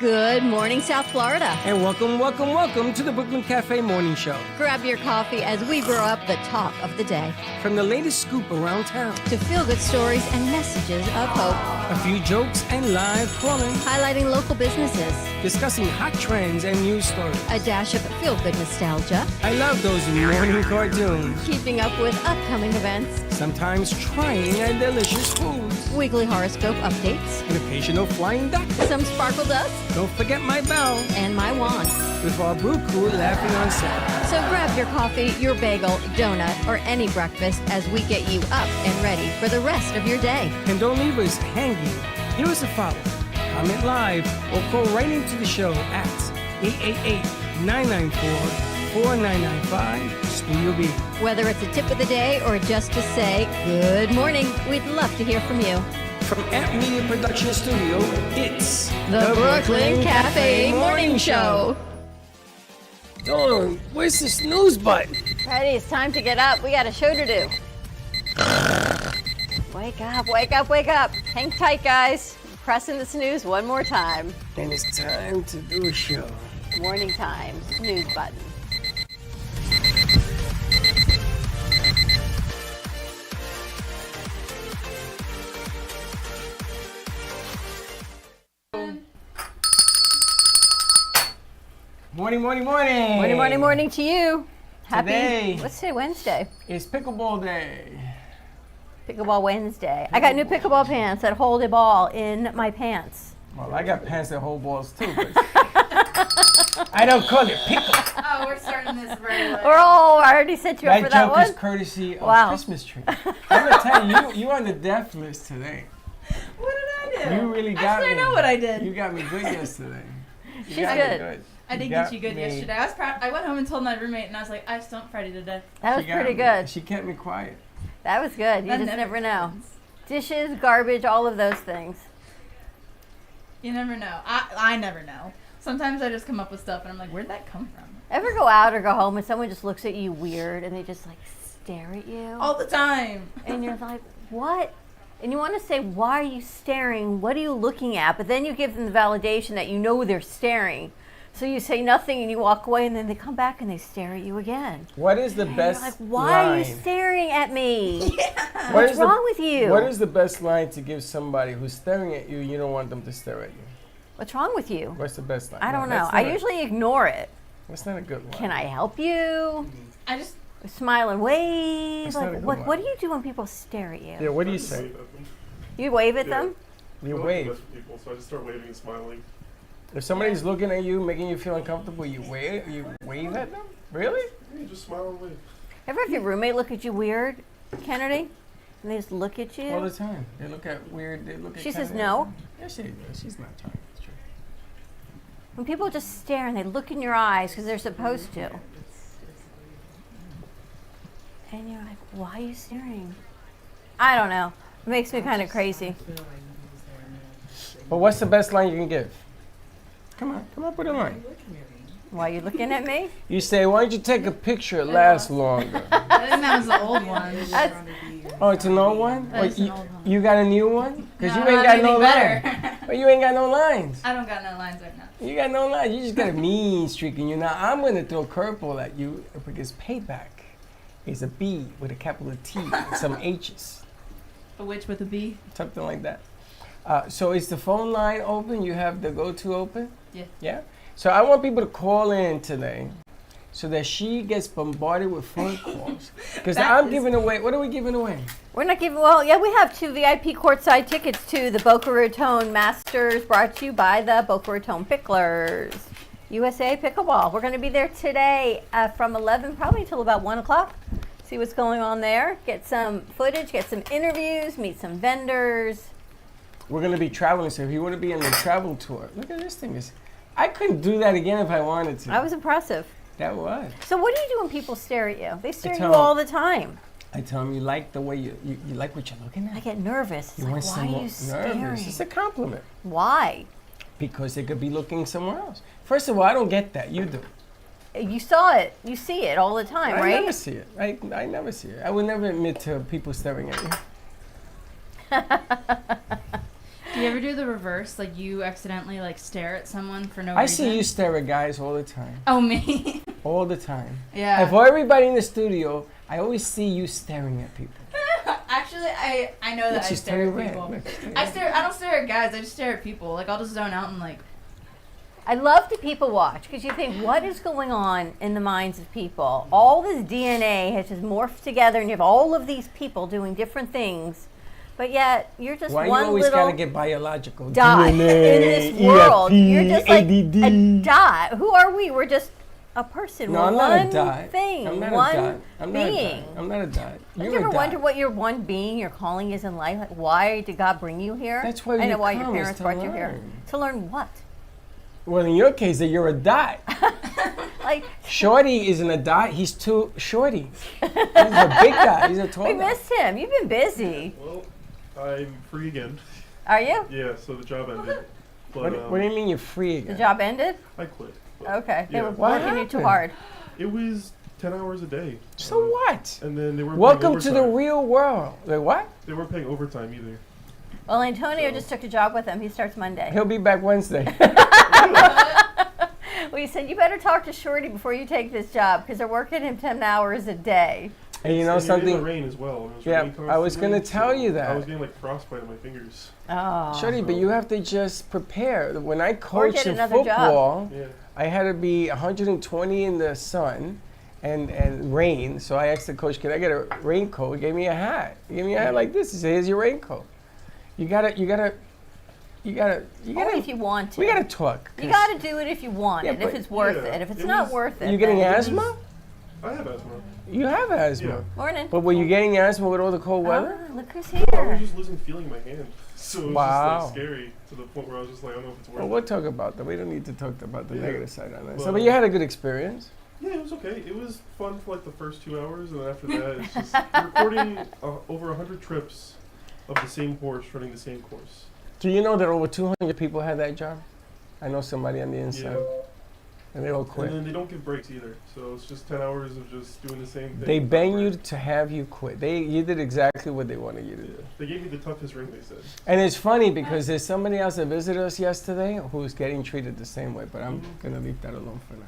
Good morning, South Florida. And welcome to the Brooklyn Cafe Morning Show. Grab your coffee as we brew up the talk of the day. From the latest scoop around town to feel-good stories and messages of hope. A few jokes and live calling. Highlighting local businesses. Discussing hot trends and news stories. A dash of feel-good nostalgia. I love those morning cartoons. Keeping up with upcoming events. Sometimes trying our delicious foods. Weekly horoscope updates. An occasional flying duck. Some sparkle dust. Don't forget my bell. And my wand. With our brew crew laughing on set. So grab your coffee, your bagel, donut, or any breakfast as we get you up and ready for the rest of your day. And don't leave us hanging. Give us a follow. Comment live or call right into the show at 888-994-4995 Studio B. Whether it's a tip of the day or just to say good morning, we'd love to hear from you. From Amp Media Production Studio, it's the Brooklyn Cafe Morning Show. Dawn, where's the snooze button? Freddie, it's time to get up. We got a show to do. Wake up, wake up, wake up. Hang tight, guys. Pressing the snooze one more time. And it's time to do a show. Morning time, snooze button. Morning. Morning to you. Today, what's today, Wednesday? It's pickleball day. Pickleball Wednesday. I got new pickleball pants that hold a ball in my pants. Well, I got pants that hold balls too, but I don't call it pickle. Oh, we're starting this right away. I already set you up for that one. That joke is courtesy of Christmas tree. I'm gonna tell you on the deaf list today. What did I do? You really got me. I know what I did. You got me good yesterday. She's good. I did get you good yesterday. I was proud. I went home and told my roommate, and I was like, I stumped Freddie today. That was pretty good. She kept me quiet. That was good. You just never know. Dishes, garbage, all of those things. You never know. I never know. Sometimes I just come up with stuff, and I'm like, where'd that come from? Ever go out or go home and someone just looks at you weird, and they just like stare at you? All the time. And you're like, what? And you want to say, why are you staring? What are you looking at? But then you give them the validation that you know they're staring. So you say nothing and you walk away, and then they come back and they stare at you again. What is the best line? Why are you staring at me? Yeah. What's wrong with you? What is the best line to give somebody who's staring at you? You don't want them to stare at you. What's wrong with you? What's the best line? I don't know. I usually ignore it. That's not a good one. Can I help you? I just smile and wave. That's not a good what do you do when people stare at you? Yeah, what do you say? You wave at them? You wave. People, so I just start waving and smiling. If somebody's looking at you, making you feel uncomfortable, you wave at them? Really? Yeah, just smile and wave. Ever have your roommate look at you weird, Kennedy? And they just look at you? All the time. They look at weird. She says no? Yeah, she does. She's not trying. It's true. When people just stare and they look in your eyes because they're supposed to. And you're like, why are you staring? I don't know. It makes me kind of crazy. But what's the best line you can give? Come up with a line. Why are you looking at me? You say, why don't you take a picture? It lasts longer. I think that was the old one. Oh, it's an old one? That's an old one. You got a new one? Because No, you ain't not got no anything lines. But you ain't got no lines. I don't got no lines right now. You got no lines. You just got a mean streak in you. Now, I'm going to throw a curveball at you because payback is a B with a capital T and some H's. A witch with a B? Something like that. So is the phone line open? You have the go-to open? Yeah. Yeah? So I want people to call in today so that she gets bombarded with phone calls. Because I'm giving away, what are we giving away? We're not giving, we have 2 VIP courtside tickets to the Boca Raton Masters brought to you by the Boca Raton Picklers. USA Pickleball. We're going to be there today from 11 probably till about 1 o'clock. See what's going on there. Get some footage, get some interviews, meet some vendors. We're going to be traveling, so if you want to be on the travel tour, look at this thing. I couldn't do that again if I wanted to. That was impressive. That was. So what do you do when people stare at you? They stare at you tell 'em- all the time. I tell them you like the way you like what you're looking I at. get nervous. It's You like, want why some are more you staring? nervous. It's a compliment Why? because they could be looking somewhere else. First of all, I don't get that. You do. You saw it. You see it all the time, I right? never see it. I never see it. I would never admit to people staring at me. Do you ever do the reverse? Like you accidentally like stare at someone for no I reason? see you stare at guys all the time. Oh, me? All the time. Yeah. And for everybody in the studio, I always see you staring at people. Actually, I know that I She's stare at turning people. red. I don't stare at guys. I just stare at people. Like I'll just zone out and like. I love to people watch because you think, what is going on in the minds of people? All this DNA has just morphed together, and you have all of these people doing different things, but yet you're just Why one you always little gotta get biological? dot in this world. You're just like ADD. a dot. Who are we? We're just a person. No, I'm one not a dot. thing. I'm not one a dot. I'm being. not a dot. I'm not a dot. Don't You're you ever a dot. wonder what your one being, your calling is in life? Like, why did God bring you here? That's why I know you why your come, is parents to brought you here. learn. To learn what? Well, in your case, that you're a dot. Like, Shorty isn't a dot. He's too shorty. He's a big guy. He's a tall we guy. missed him. You've been busy. Well, I'm free again. Are you? Yeah, so the job ended. But What do you mean you're free The again? job ended? I quit. But Okay. They Yeah. were What working you too happened? hard. It was 10 hours a day. So what? And then they weren't Welcome paying to the overtime. real world. Like what? They weren't paying overtime either. Well, Antonio So- just took a job with him. He starts Monday. He'll be back Wednesday. Well, he said, you better talk to Shorty before you take this job because they're working him 10 hours a day. And you know And you're in something? the rain as well. It was Yeah, raining I was gonna constantly, tell you so that. I was getting like frostbite on my fingers. Oh. Shorty, but you have to just prepare. When I coached get in another job. football, Yeah. I had to be 120 in the sun and rain. So I asked the coach, "Can I get a raincoat?" He gave me a hat. He gave me a hat like this. He said, "Here's your raincoat." You gotta. Only if you want to. We gotta talk. You 'cause got to do it if you want Yeah, it, if but- it's worth Yeah, it. If it's it not was- worth it, You getting then- asthma? I have asthma. You have asthma. Yeah. Morning. But were you getting asthma with all the cold weather? Ah, look who's I was here. just losing feeling in my hand. So it was Wow. just like scary to the point where I was just like, I don't know if it's worth Well, it. we'll talk about that. We don't need to talk about the Yeah. negative side on that. So, Well- but you had a good experience. Yeah, it was okay. It was fun for like the first 2 hours, and then after that, it's just recording over 100 trips of the same horse running the same course. Do you know that over 200 people had that job? I know somebody on the inside, Yeah. and they all And quit. then they don't give breaks either, so it's just 10 hours of just doing the same thing. They without bang you break. to have you quit. You did exactly what they wanted you to Yeah. do. They gave me the toughest ring, they said. And it's funny because there's somebody else that visited us yesterday who's getting treated the same way, but I'm gonna leave that alone for now.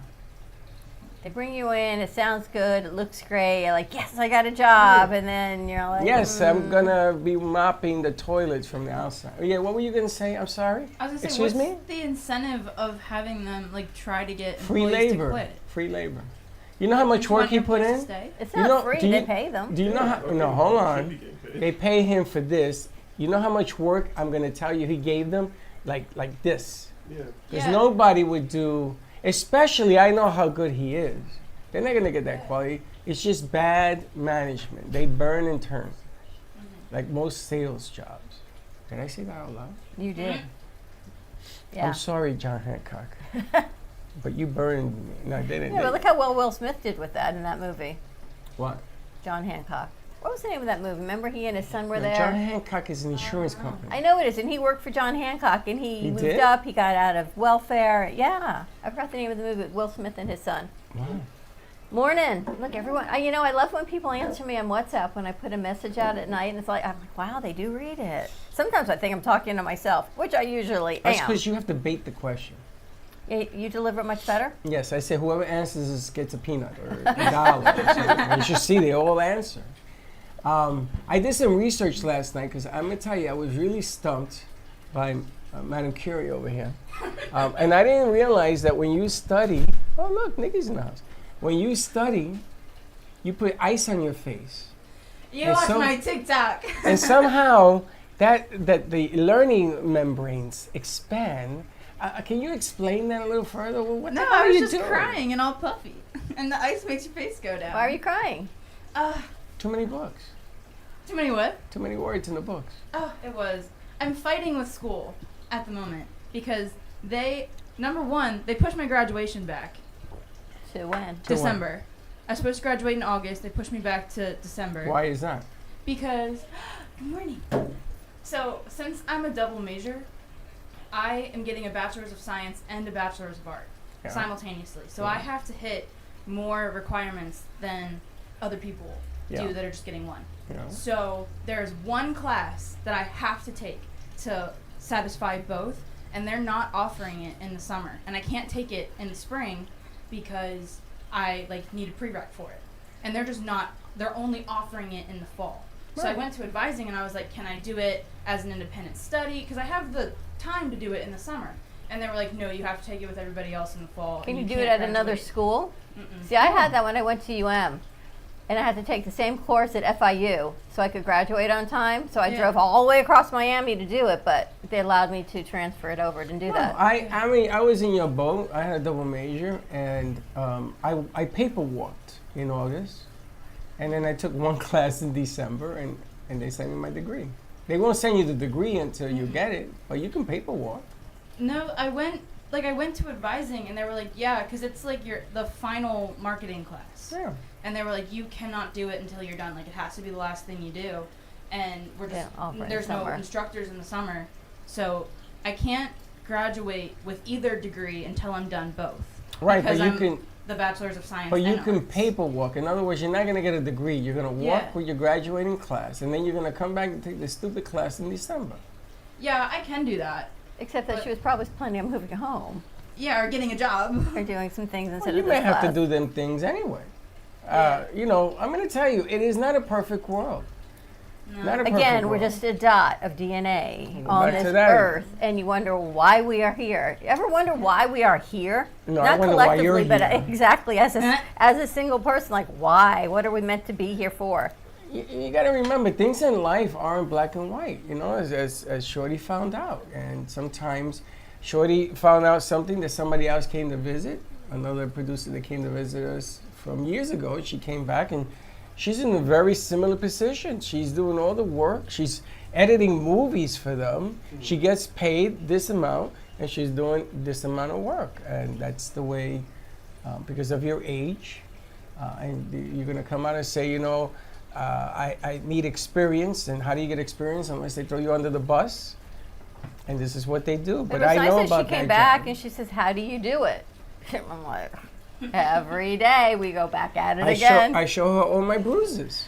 They bring you in, it sounds good, it looks great. You're like, yes, I got a job. And then you're like, Yes, I'm gonna be mopping the toilets from the outside. Yeah, what were you gonna say? I'm sorry. I was gonna say, Excuse what's me? the incentive of having them like try to get Free employees labor. to quit? Free labor. You know how much Do you work want he put employees in? to stay? It's You not know- free, do they you- pay them. Do you know how? Okay, No, hold should on. be getting paid. They pay him for this. You know how much work I'm gonna tell you he gave them? Like this. Yeah. Because Yeah. nobody would do, especially I know how good he is. They're not gonna get that quality. It's just bad management. They burn and turn. Like most sales jobs. Did I say that out loud? You did. Yeah. I'm sorry, John Hancock. But you burned me. No, they didn't. Yeah, but they- look how well Will Smith did with that in that movie. What? John Hancock. What was the name of that movie? Remember he and his son were No, there? John Hancock is an insurance company. I know it is, and he worked for John Hancock, and he moved did? up. He got out of welfare. Yeah, I forgot the name of the movie. Will Smith and his son. Wow. Morning. Look, everyone. I love when people answer me on WhatsApp when I put a message out at night, and it's like, I'm like, wow, they do read it. Sometimes I think I'm talking to myself, which I usually That's am. because you have to bait the question. You deliver it much better. Yes, I say whoever answers this gets a peanut or a dollar. Or something. You should see they all answer. I did some research last night because I'm gonna tell you I was really stumped by Madame Curie over here, and I didn't realize that when you study. Oh look, Nikki's in the house. When you study, you put ice on your face, You And watch so- my TikTok. and somehow that the learning membranes expand. Can you explain that a little further? Well, what the No, hell I are was you just doing? crying and all puffy, and the ice makes your face go down. Why are you crying? Too many books. Too many what? Too many words in the books. Oh, it was. I'm fighting with school at the moment because number one, they pushed my graduation back. To when? To December. I was supposed to graduate in August. They pushed me back to December. Why is that? Because, good morning. So, since I'm a double major, I am getting a Bachelor's of Science and a Bachelor's of Art Yeah. simultaneously. So Yeah. I have to hit more requirements than other people Yeah. do that are just getting one. You know? So there's one class that I have to take to satisfy both, and they're not offering it in the summer, and I can't take it in the spring because I like need a prereq for it, and they're just not. They're only offering it in the fall. So I Right. went to advising, and I was like, can I do it as an independent study? Because I have the time to do it in the summer. And they were like, no, you have to take it with everybody else in the fall. Can and you do it can't at another graduate." school? Mm-mm. See, I had that when I went to UM, and I had to take the same course at FIU so I could graduate on time. So I Yeah. drove all the way across Miami to do it, but they allowed me to transfer it over and do that. I mean, I was in your boat. I had a double major, and I paper walked in August, and then I took one class in December, and they sent me my degree. They won't send you the degree until you get it, but you can paper walk. No, I went to advising, and they were like, yeah, because it's like the final marketing class. Yeah. And they were like, you cannot do it until you're done. Like, it has to be the last thing you do. And we're just, Yeah, offer in there's no summer. instructors in the summer. So I can't graduate with either degree until I'm done both. Right, but Because you I'm can. the Bachelor's of Science. But you and can Arts. paper walk. In other words, you're not going to get a degree. You're going to walk Yeah. with your graduating class, and then you're going to come back and take the stupid class in December. Yeah, I can do that. Except that But- she was probably planning on moving home Yeah, or getting a job. or doing some things instead Well, you of may this have to class. do them things anyway. Yeah. You know, I'm going to tell you, it is not a perfect world. No. Not a perfect Again, we're world. just a dot of DNA Go on back to this that. earth, and you wonder why we are here. You ever wonder why we are here? No, I Not wonder why collectively, you're but here. exactly as a single person. Like, why? What are we meant to be here for? You got to remember, things in life aren't black and white, you know, as Shorty found out. And sometimes Shorty found out something that somebody else came to visit, another producer that came to visit us from years ago. She came back, and she's in a very similar position. She's doing all the work. She's editing movies for them. She gets paid this amount, and she's doing this amount of work. And that's the way, because of your age, and you're going to come out and say, you know, I need experience. And how do you get experience unless they throw you under the bus? And this is what they do. It But was I nice know that about she came that back job. and she says, "How do you do it?" I'm like, every day we go back at it I again. show her all my bruises,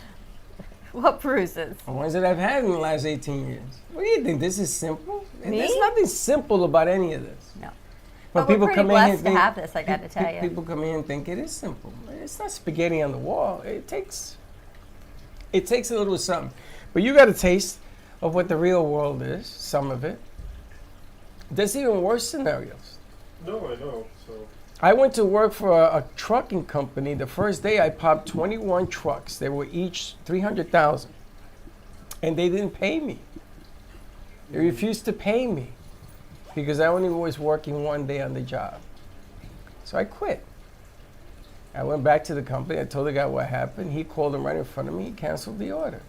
What bruises? the ones that I've had in the last 18 years. What do you think? This is simple? And Me? there's nothing simple about any of this. No. But But we're people pretty come in here blessed and to think, have this, I got to tell you. People come in and think it is simple. It's not spaghetti on the wall. It takes a little something. But you got a taste of what the real world is, some of it. There's even worse scenarios. No, I know. So I went to work for a trucking company. The first day I popped 21 trucks. They were each 300,000. And they didn't pay me. They refused to pay me because I only was working one day on the job. So I quit. I went back to the company. I told the guy what happened. He called him right in front of me. He canceled the order.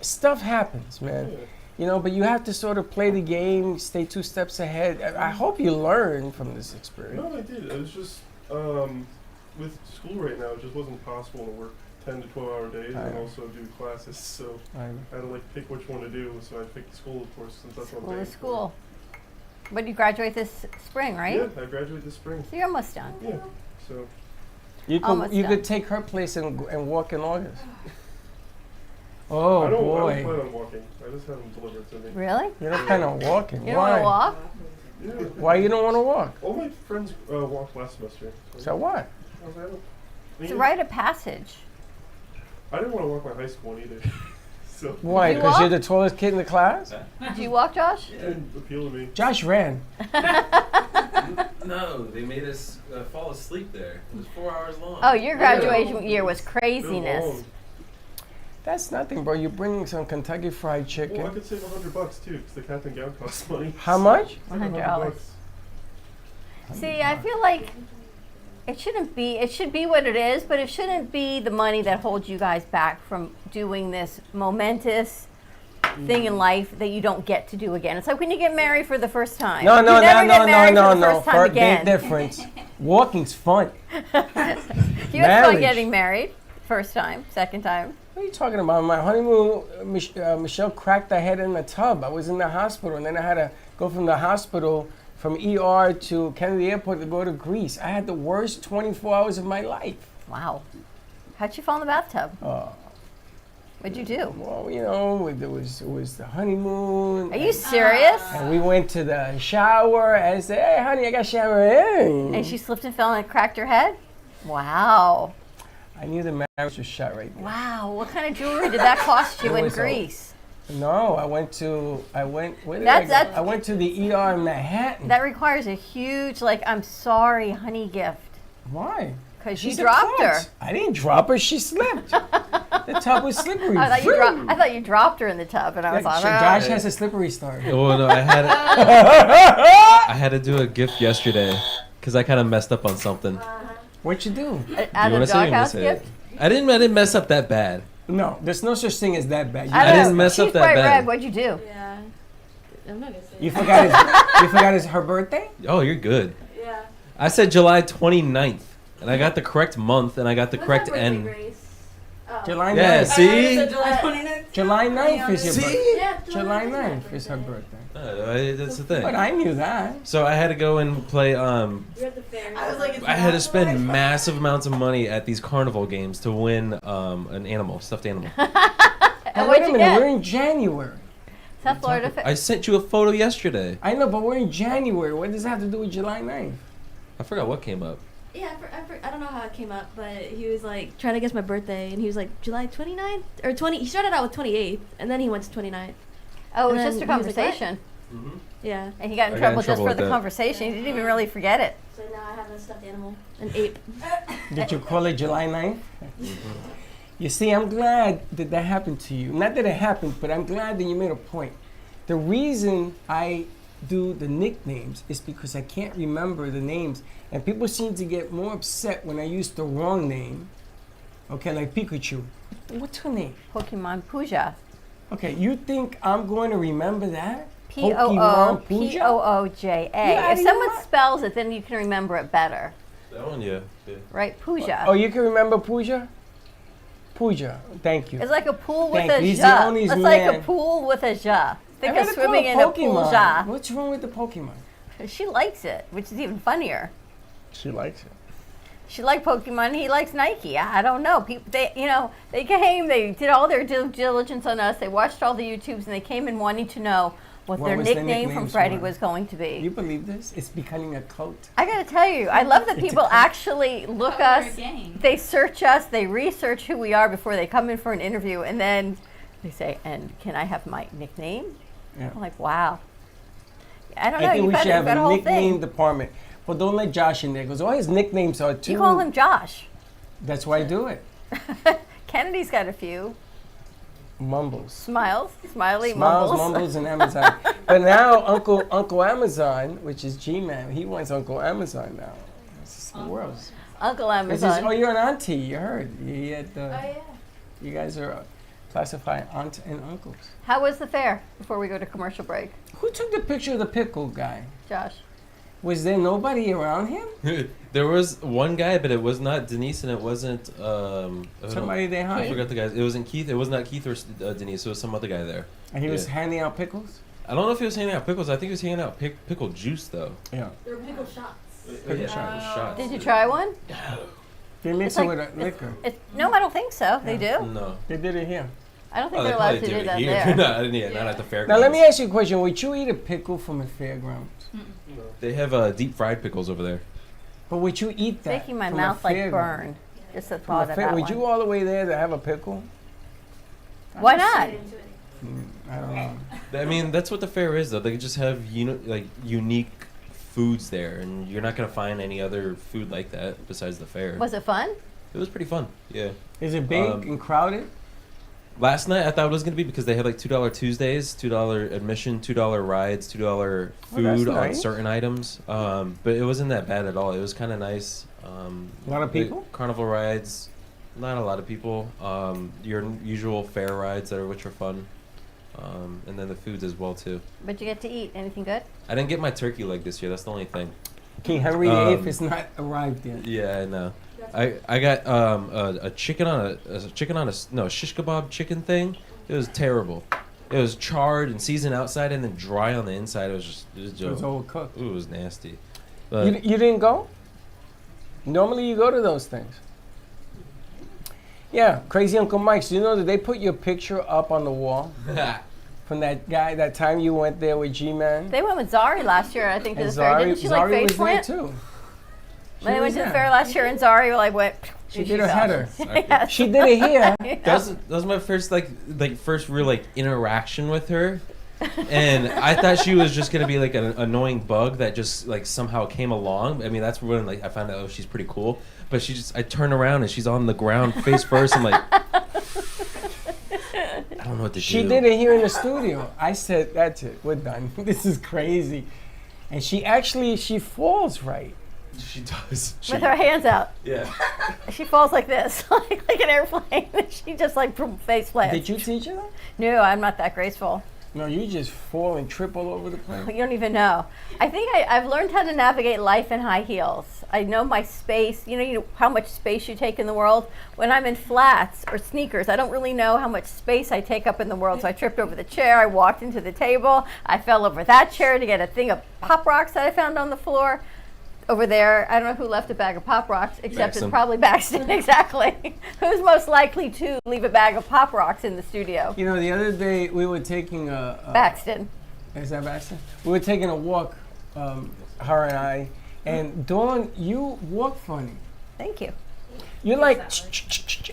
Stuff happens, man. yeah. You know, but you have to sort of play the game, stay 2 steps ahead. I hope you learn from this experience. No, I did. It was just with school right now. It just wasn't possible to work 10 to 12-hour days and Right. also do classes. So I had to like pick which one to do. So I picked school, of course, since that's what I'm School paying to for. school. But you graduate this spring, right? Yeah, I graduate this spring. So you're almost done. Yeah. So Almost You done. could take her place and walk in August. Oh I don't boy. plan on walking. I just have them delivered to me. Really? You don't plan on walking. You don't Why? want to walk? Yeah. Why you don't want to walk? All my friends walked last semester. So what? I was like, I don't- It's a rite of passage. I didn't want to walk my high school one either. So Why? You Because you're walk? the tallest kid in the class? Do you walk, Josh? it didn't appeal to me. Josh ran. No, they made us fall asleep there. It was 4 hours long. Oh, your Yeah. graduation year was It was craziness. long. That's nothing, bro. You bring some Kentucky Fried Well, I Chicken. could save $100 too, because the cap and gown costs money. How much? $100. See, I feel like it shouldn't be. It should be what it is, but it shouldn't be the money that holds you guys back from doing this momentous thing in life that you don't get to do again. It's like when you get married for the first time. No, You no, never no, get no, no, married no, for the no. first time Big again. difference. Walking's fun. You had fun Marriage. getting married first time, second time. What are you talking about? My honeymoon, Michelle cracked her head in the tub. I was in the hospital, and then I had to go from the hospital, from ER to Kennedy Airport to go to Greece. I had the worst 24 hours of my life. Wow. How'd you fall in the bathtub? What'd you do? Well, you know, it was the honeymoon. Are you serious? And we went to the shower. And I said, "Hey, honey, I got shower." And she slipped and fell and cracked her head? Wow. I knew the marriage was shot right there. Wow. What kind of jewelry did that cost you It in was Greece? No, I went, where did That's- I go? that's- I went to the ER in Manhattan. That requires a huge, like, I'm sorry, honey gift. Why? Because you She's a dropped her. klutz. I didn't drop her, she slipped. The tub was slippery. I thought you dropped her in the tub, and I was like, Josh has a slippery story. Well, no, I had to do a gift yesterday because I kind of messed up on something. What'd you do? Out You of wanna say it? I'm gonna doghouse say gift? it. I didn't mess up that bad. No, there's no such thing as that bad. I didn't know. mess up She's that bright bad. red. What'd you do? Yeah. I'm not gonna say You it. forgot her birthday? Oh, you're good. Yeah. I said July 29th, and I got the correct month, and I got the What's correct that birthday, end. Grace? Oh. July Yeah, 9th. see? July 29th. July 9th is your See? birthday. Yeah, July 9th my is her birthday. birthday. That's the But thing. I knew that. So I had to go and play. You're at the fair. I was like, it's I had to not spend July 29th. massive amounts of money at these carnival games to win an animal, stuffed animal. And Wait what'd a you minute, get? we're in January. South Florida. I sent you a photo yesterday. I know, but we're in January. What does that have to do with July 9th? I forgot what came up. Yeah, I don't know how it came up, but he was like trying to guess my birthday, and he was like July 29th or 20. He started out with 28th, and then he went to 29th. Oh, it was And just a then he was like, conversation. Yeah. And he got in I got in trouble just trouble for with the that. conversation. He didn't even really forget it. So now I have a stuffed animal, an ape. Did you call it July 9th? You see, I'm glad that that happened to you. Not that it happened, but I'm glad that you made a point. The reason I do the nicknames is because I can't remember the names. And people seem to get more upset when I use the wrong name. Okay, like Pikachu. What's her name? Pokemon Pooja. Okay, you think I'm going to remember that? Pooja. Yeah, If you someone know what? spells it, then you can remember it better, That one, yeah. right? Pooja. Oh, you can remember Pooja? Pooja, thank you. It's like a pool with Thank a you. He's the ja. only It's like a man- pool with a ja. Think I of gotta swimming in call a pool Pokemon. ja. What's wrong with the Pokemon? She likes it, which is even funnier. She likes it. She liked Pokemon. He likes Nike. I don't know. People, they came. They did all their due diligence on us. They watched all the YouTubes, and they came in wanting to know what What their was the nickname from nicknames Freddie were. was going to You be. believe this? It's becoming a cult. I got to tell you, I love that It's a people cult. actually look Thought we were us. a gang. They search us. They research who we are before they come in for an interview, and then they say, "And can I have my nickname?" Yeah. I'm like, "Wow." I don't know. I think You've we got, should you've have got a a whole nickname thing. department. But don't let Josh in there because all his nicknames are too. You call him Josh. That's why I do it. Kennedy's got a few. Mumbles. Smiles. Smiley Smiles, mumbles. mumbles, and Amazon. But now Uncle Amazon, which is G-Man, he wants Uncle Amazon now. This is the world. Uncle This is, Amazon. oh, you're an auntie. You heard. You, had, Oh yeah. you guys are classified aunt and uncles. How was the fair before we go to commercial break, Who took the picture of the pickle guy? Josh? Was there nobody around him? There was one guy, but it was not Denise, and it wasn't. I don't know. Somebody they I hired. forgot the guys. It wasn't Keith. It was not Keith or Denise. It was some other guy there. And he was Yeah. handing out pickles? I don't know if he was handing out pickles. I think he was handing out pickle juice though. Yeah. They're pickle shots. Pickle shots. Shots. Did you try one? They mix It's it like- with liquor. No, I don't think so. They do. No. They did it here. I don't think Oh, they're they allowed probably to do do it that here. there. not at the fairgrounds. Now let me ask you a question. Would you eat a pickle from a fairground? They have deep fried pickles over there. But would you eat that? Making my from a mouth like fairground? burn. Just the From thought a of fair- that would one. you all the way there to have a pickle? Why not? I don't know. I mean, that's what the fair is, though. They just have unique foods there, and you're not gonna find any other food like that besides the fair. Was it fun? It was pretty fun. Yeah. Is it big and crowded? Last night I thought it was gonna be because they had like $2 Tuesdays, $2 admission, $2 rides, $2 Oh, that's food on nice. certain items. But it wasn't that bad at all. It was kind of nice. A lot of the people? Carnival rides, not a lot of people. Your usual fair rides which are fun. And then the foods as well too. But you get to eat anything good? I didn't get my turkey leg this year. That's the only thing. King Henry Um, VIII is not arrived yet. Yeah, I know. I got a chicken on a shish kebab chicken thing. It was terrible. It was charred and seasoned outside and then dry on the inside. It was It was just overcooked. ooh, it was nasty. You, But you didn't go? Normally you go to those things. Yeah, Crazy Uncle Mike. So you know that they put your picture up on the wall from that guy, that time you went there with G-Man? They went with Zari last year, I think, to And the fair. Didn't she like Zari face was there plant? too. When they went to the there. fair last year and Zari like went. She did a header. Yes. She did it here. That was my first first real interaction with her, and I thought she was just gonna be like an annoying bug that just like somehow came along. I mean, that's when I found out she's pretty cool. But I turn around and she's on the ground face first. I'm like, I don't know what to do. She did it here in the studio. I said, that's it, we're done. This is crazy. And she falls right. She does. With her hands out. Yeah. She falls like this, like an airplane. She just like face plants. Did you teach her that? No, I'm not that graceful. No, you just fall and trip all over the place. You don't even know. I think I've learned how to navigate life in high heels. I know my space. You know how much space you take in the world. When I'm in flats or sneakers, I don't really know how much space I take up in the world. So I tripped over the chair. I walked into the table. I fell over that chair to get a thing of Pop Rocks that I found on the floor. Over there, I don't know who left a bag of Pop Rocks, except Baxton. it's probably Baxton. Exactly. Who's most likely to leave a bag of Pop Rocks in the studio? You know, the other day we were taking Baxton. Is that Baxter? We were taking a walk, her and I, and Dawn, you walk funny. Thank you. You're like,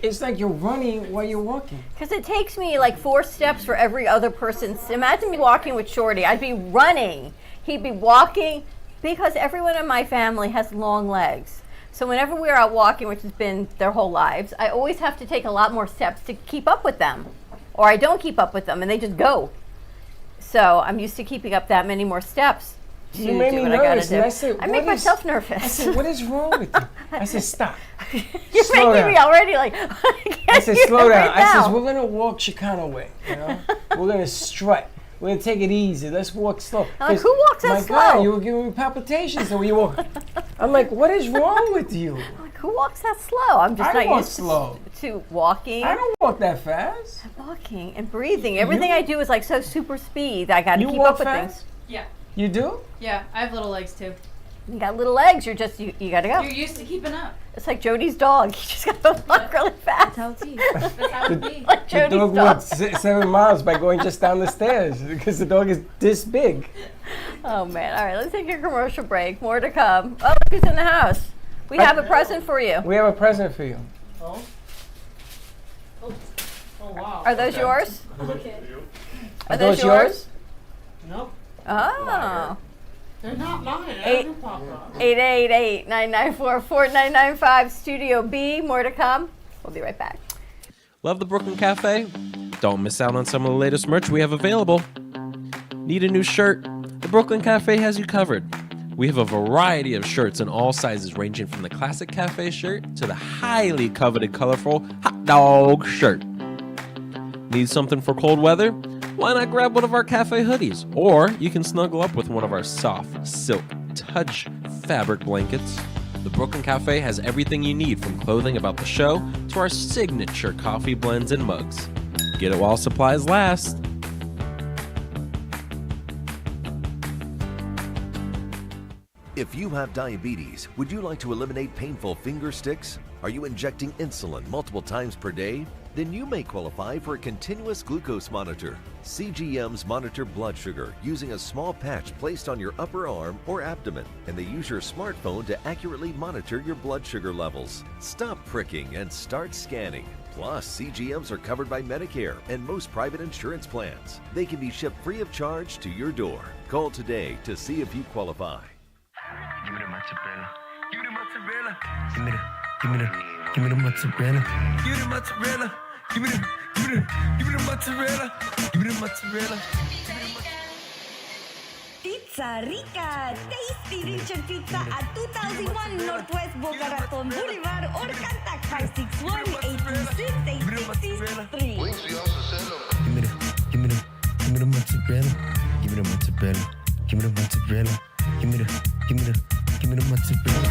it's like you're running while you're walking. Because it takes me like 4 steps for every other person. Imagine me walking with Shorty. I'd be running. He'd be walking. Because everyone in my family has long legs. So whenever we're out walking, which has been their whole lives, I always have to take a lot more steps to keep up with them. Or I don't keep up with them and they just go. So I'm used to keeping up that many more steps. You made me what I gotta nervous, do. and I said, I make myself nervous. I said, what is wrong with you? I said, stop. You're slow making me down. already like, I can't I said, do slow it down. right I now. said, we're gonna walk Chicano way, you know? We're gonna strut. We're gonna take it easy. Let's walk slow. I'm like, 'Cause, who walks that my slow? God, you were giving me palpitations the way you walk. I'm like, what is wrong with you? Like, who walks that slow? I'm just I not walk used slow. to walking. I don't walk that fast. Walking and breathing. Everything I do is like so super speed. I got to You keep walk up with fast? things. Yeah. You do? Yeah, I have little legs too. You got little legs. You're just you got to go. You're used to keeping up. It's like Jody's dog. You just got to walk really fast. That's how it's easy. That's how it be. Like The Jody's dog dog. walks 7 miles by going just down the stairs because the dog is this big. Oh man! All right, let's take a commercial break. More to come. Oh, who's in the house? We have a present for you. We have a present for you. Oh. Oh wow. Are those yours? Okay. Are those yours? Nope. Oh. They're not mine. I Eight- haven't popped up. 888-994-4995 Studio B. More to come. We'll be right back. Love the Brooklyn Cafe? Don't miss out on some of the latest merch we have available. Need a new shirt? The Brooklyn Cafe has you covered. We have a variety of shirts in all sizes, ranging from the classic cafe shirt to the highly coveted colorful hot dog shirt. Need something for cold weather? Why not grab one of our cafe hoodies? Or you can snuggle up with one of our soft silk touch fabric blankets. The Brooklyn Cafe has everything you need, from clothing about the show to our signature coffee blends and mugs. Get it while supplies last. If you have diabetes, would you like to eliminate painful finger sticks? Are you injecting insulin multiple times per day? Then you may qualify for a continuous glucose monitor. CGMs monitor blood sugar using a small patch placed on your upper arm or abdomen, and they use your smartphone to accurately monitor your blood sugar levels. Stop pricking and start scanning. Plus, CGMs are covered by Medicare and most private insurance plans. They can be shipped free of charge to your door. Call today to see if you qualify. Give me the mozzarella. Give me the mozzarella. Give me the mozzarella. Give me the mozzarella. Give me the mozzarella. Give me the mozzarella. Pizza Rica, tasty Richard Pizza at 2001 Northwest Boca Raton Boulevard or contact 561-826-8663. Give me the mozzarella. Give me the mozzarella. Give me the mozzarella. Give me the mozzarella.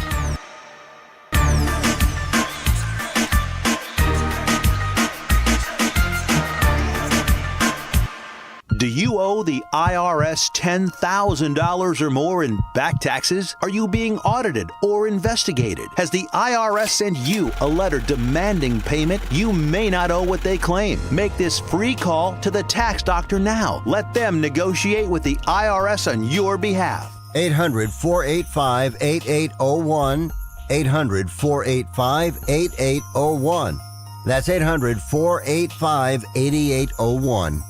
Do you owe the IRS $10,000 or more in back taxes? Are you being audited or investigated? Has the IRS sent you a letter demanding payment? You may not owe what they claim. Make this free call to the tax doctor now. Let them negotiate with the IRS on your behalf. 800-485-8801. 800-485-8801. That's 800-485-8801.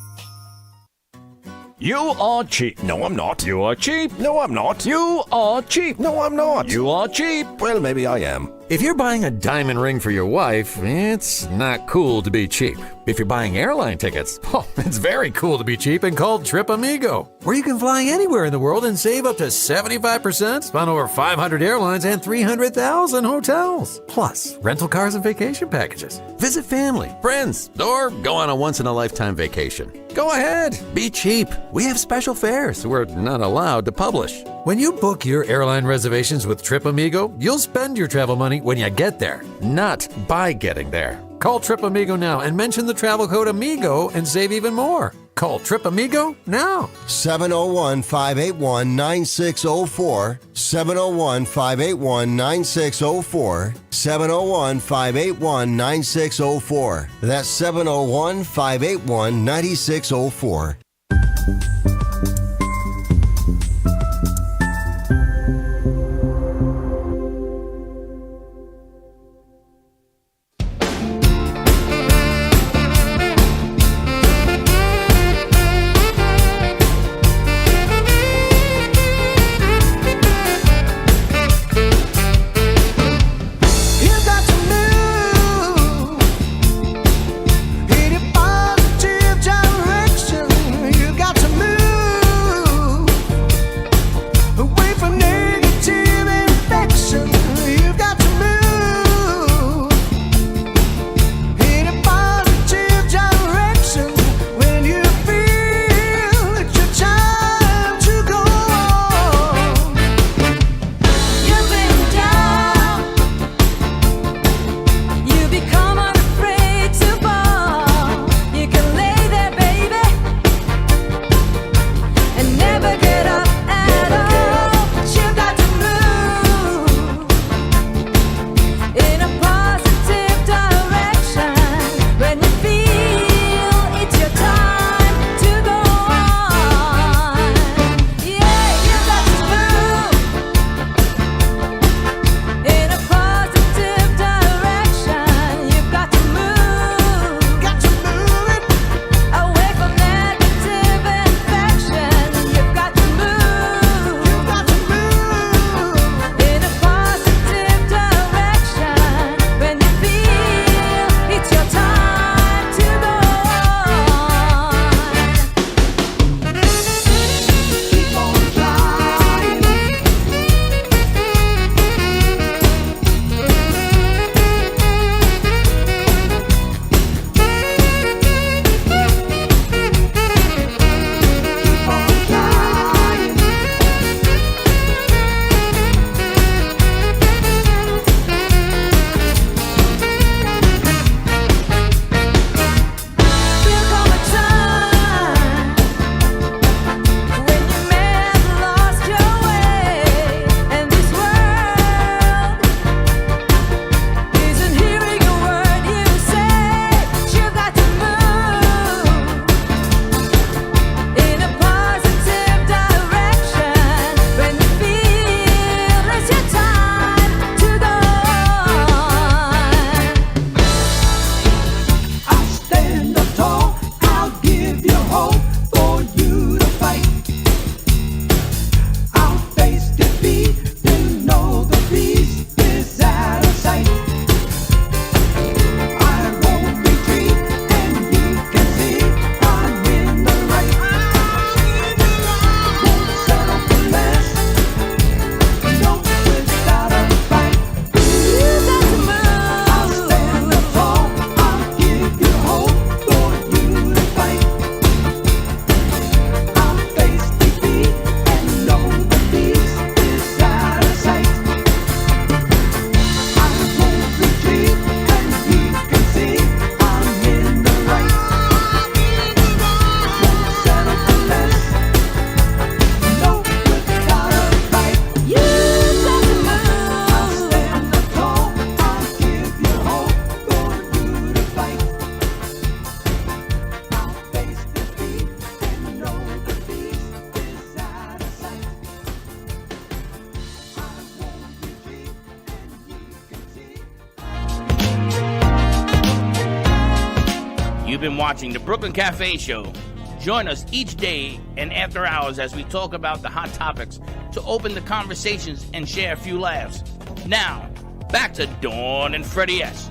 You are cheap. No, I'm not. You are cheap. No, I'm not. You are cheap. No, I'm not. You are cheap. Well, maybe I am. If you're buying a diamond ring for your wife, it's not cool to be cheap. If you're buying airline tickets, it's very cool to be cheap and called Trip Amigo, where you can fly anywhere in the world and save up to 75% on over 500 airlines and 300,000 hotels. Plus, rental cars and vacation packages. Visit family, friends, or go on a once-in-a-lifetime vacation. Go ahead, be cheap. We have special fares we're not allowed to publish. When you book your airline reservations with Trip Amigo, you'll spend your travel money when you get there, not by getting there. Call Trip Amigo now and mention the travel code AMIGO and save even more. Call Trip Amigo now. 701-581-9604. 701-581-9604. 701-581-9604. That's 701-581-9604. Got to move. You've been watching the Brooklyn Cafe Show. Join us each day and after hours as we talk about the hot topics to open the conversations and share a few laughs. Now, back to Dawn and Freddie S.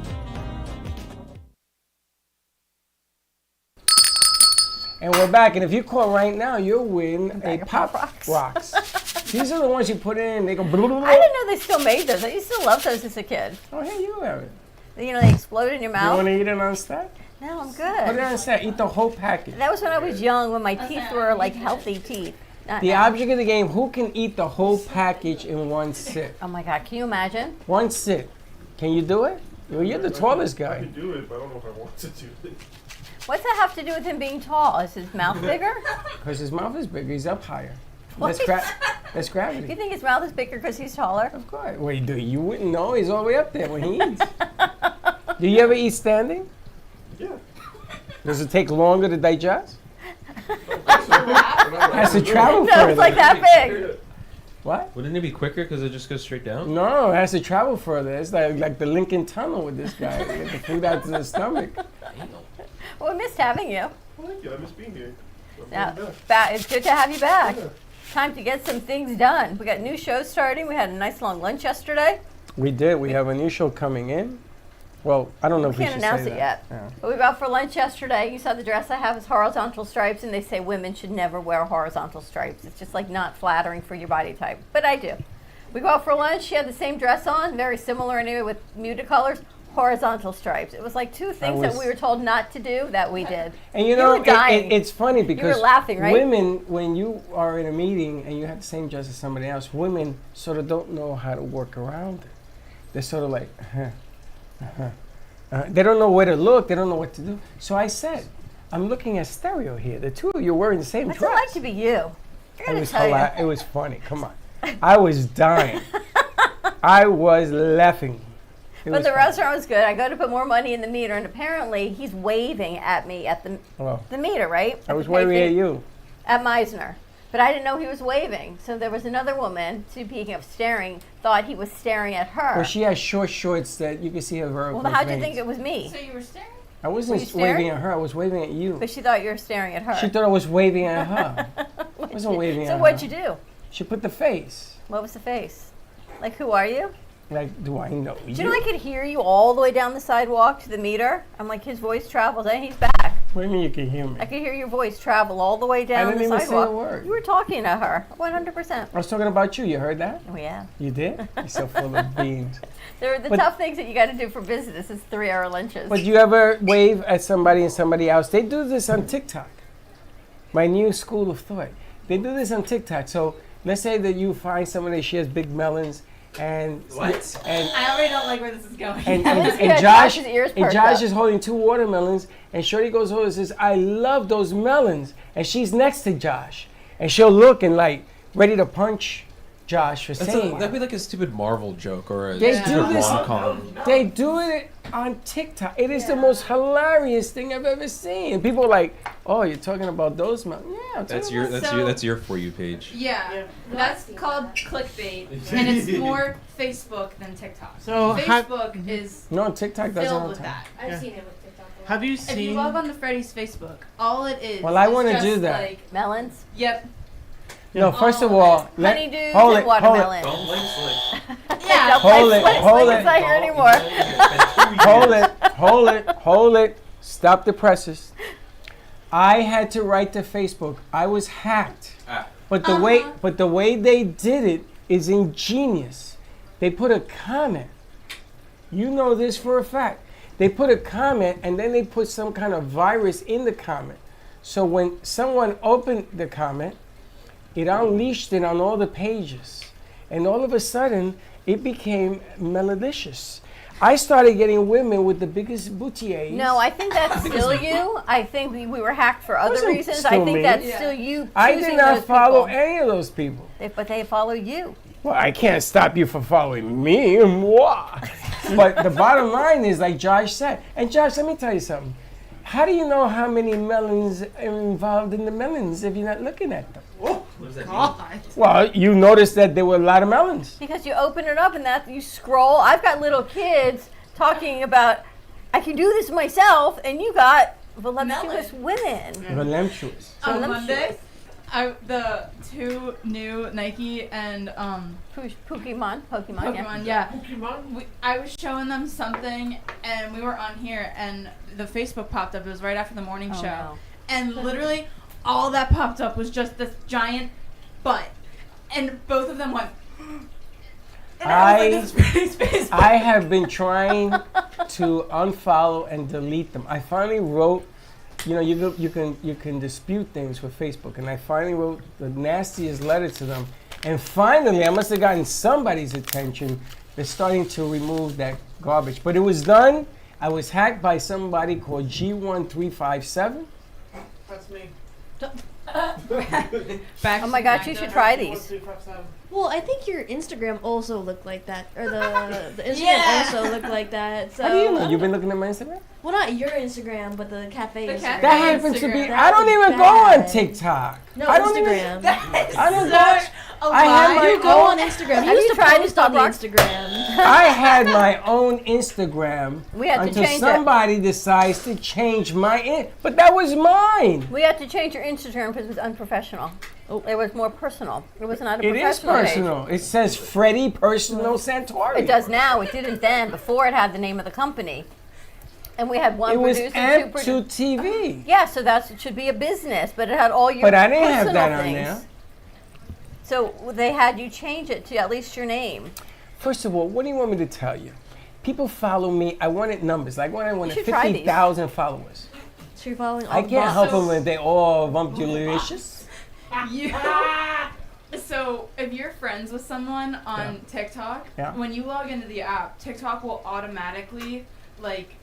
And we're back, and if you call right now, you'll win a Pop Rocks. These are the ones you put in, they go blah, blah, blah. I didn't know they still made those. I used to love those as a kid. Oh, hey, you have it. You know, they explode in your You mouth. want to eat it on set? No, I'm Put good. it on set. Eat the whole package. That was when I was young, when my teeth were like healthy teeth. Not The now. object of the game, who can eat the whole package in one sit? Oh my God, can you imagine? One sit. Can you do it? Well, you're the tallest I guy. can do it, but I don't know if I want to do it. What's that have to do with him being tall? Is his mouth bigger? Because his mouth is bigger, he's up higher. What? That's You gravity. think his mouth is bigger because he's taller? Of course. Wait, you wouldn't know? He's all the way up there when he eats. Do you ever eat standing? Yeah. Does it take longer to digest? Has to travel No, further. it's like that big. What? Wouldn't it be quicker because it just goes straight down? No, it has to travel further. It's like the Lincoln Tunnel with this guy. Get the food out to the stomach. Well, we missed having you. I like it. I miss being here. I'm Yeah, coming back. it's good to have you back. Yeah. Time to get some things done. We got new shows starting. We had a nice long lunch yesterday. We did. We have a new show coming in. Well, I don't know if we Can't should announce say it that. yet. Yeah. But we were out for lunch yesterday. You saw the dress I have is horizontal stripes, and they say women should never wear horizontal stripes. It's just like not flattering for your body type. But I do. We go out for lunch. She had the same dress on, very similar anyway, with muted colors, horizontal stripes. It was like two things that we were told not to do that we did. And you know, were dying. it's funny because were laughing, right? women, when you are in a meeting and you have the same dress as somebody else, women sort of don't know how to work around it. They're sort of like, they don't know where to look. They don't know what to do. So I said, I'm looking at stereo here. The two of you are wearing the same What's dress. it like to be you? I It gotta was tell you. It was funny. Come on. I was dying. I was laughing. It But was the funny. restaurant was good. I go to put more money in the meter, and apparently he's waving at me at the meter, right? I At was the pay waving at fee. you. At Meisner. But I didn't know he was waving. So there was another woman, speaking of staring, thought he was staring at her. Well, she has short shorts that you can see her vertical. Well, how'd you veins. think it was me? So you were staring? I Were wasn't you staring? waving at her. I was waving at you. But she thought you were staring at her. She thought I was waving at her. I wasn't waving at her. So what'd you do? She put the face. What was the face? Like, who are you? Like, do I know you? Do you know I could hear you all the way down the sidewalk to the meter? I'm like, his voice travels, and he's back. What do you mean you can hear me? I could hear your voice travel all the way down didn't the even say a sidewalk. word. You were talking to her, 100%. I was talking about you. You heard that? Oh, yeah. You did? You're so full of beans. They're the But- tough things that you got to do for business is 3-hour lunches. But you ever wave at somebody and somebody else? They do this on TikTok. My new school of thought. They do this on TikTok. So let's say that you find somebody, she has big melons, and What? and I already don't like where this is going. and, That's and, and good. Josh Josh's ears and perked Josh up. is holding 2 watermelons, and Shorty goes over and says, "I love those melons," and she's next to Josh, and she'll look and like ready to punch Josh for saying That'd be like a stupid Marvel joke or a They stupid do this. rom-com. They do it on TikTok. It is the most hilarious thing I've ever seen. People are like, "Oh, you're talking about those melons?" Yeah, I'm That's talking your about- that's your For You page. Yeah, that's called clickbait, and it's more Facebook than TikTok. So Facebook is No, TikTok doesn't filled all with the time. that. I've Yeah. seen it with TikTok. a lot. Have you If you seen? log on to Freddie's Facebook, all it is. Well, I is wanna just do that. Like, Melons, yep. No, first of All all, honeydews, hold and it, watermelon. Don't link slick. Yeah. Don't play Hold it, Slick. hold Slick it. is not here anymore. hold it. Stop the presses. I had to write to Facebook. I was hacked. But the way they did it is ingenious. They put a comment. You know this for a fact. They put a comment and then they put some kind of virus in the comment. So when someone opened the comment, it unleashed it on all the pages. And all of a sudden, it became malicious. I started getting women with the biggest boutiers. No, I think that's still you. I think we were hacked for other Wasn't reasons. I still think me. that's Yeah. still you. I choosing did not those follow people. any of those people. But they follow you. Well, I can't stop you from following me. Mwah. But the bottom line is, like Josh said, and Josh, let me tell you something. How do you know how many melons are involved in the melons if you're not looking at them? What does that mean? God. Well, you noticed that there were a lot of melons. Because you open it up and that you scroll. I've got little kids talking about, I can do this myself, and you got voluptuous women. Voluptuous. On Monday, the 2 new Nike and Pokemon, yeah. I was showing them something, and we were on here, and the Facebook popped up. It was right after the morning show, no. and literally all that popped up was just this giant butt, and both of them went. And I was like, this is Facebook. I have been trying to unfollow and delete them. I finally wrote, you can dispute things with Facebook, and I finally wrote the nastiest letter to them. And finally, I must have gotten somebody's attention. They're starting to remove that garbage. But it was done. I was hacked by somebody called G1357. That's me. Oh my gosh, you should try these. Well, I think your Instagram also looked like that, or the Instagram also looked like that. So How do you know? You've been looking at my Instagram? Well, not your Instagram, but the cafe Instagram. That happens to be. That I don't was even go bad. on TikTok. No, I don't Instagram. I don't go. I had my You go on Instagram. You used to post on the Instagram. I had my own Instagram We had to until change it. somebody decides to change my but that was mine. We had to change your Instagram because it was unprofessional. It was more personal. It was not a It professional is page. personal. It says Freddie Personal Santori. It does now. It didn't then. Before it had the name of the company. And we had one It was producer, two Amp2 producers. TV. Yeah, so it should be a business, but it had all your But I didn't have personal that on things. there. So they had you change it to at least your name. First of all, what do you want me to tell you? People follow me. I wanted numbers. Like when I wanted should try these. 50,000 followers. So you're following all I the can't help bosses. them when they all vumpulicious. So if you're friends with someone on TikTok, when you log into the app, TikTok will automatically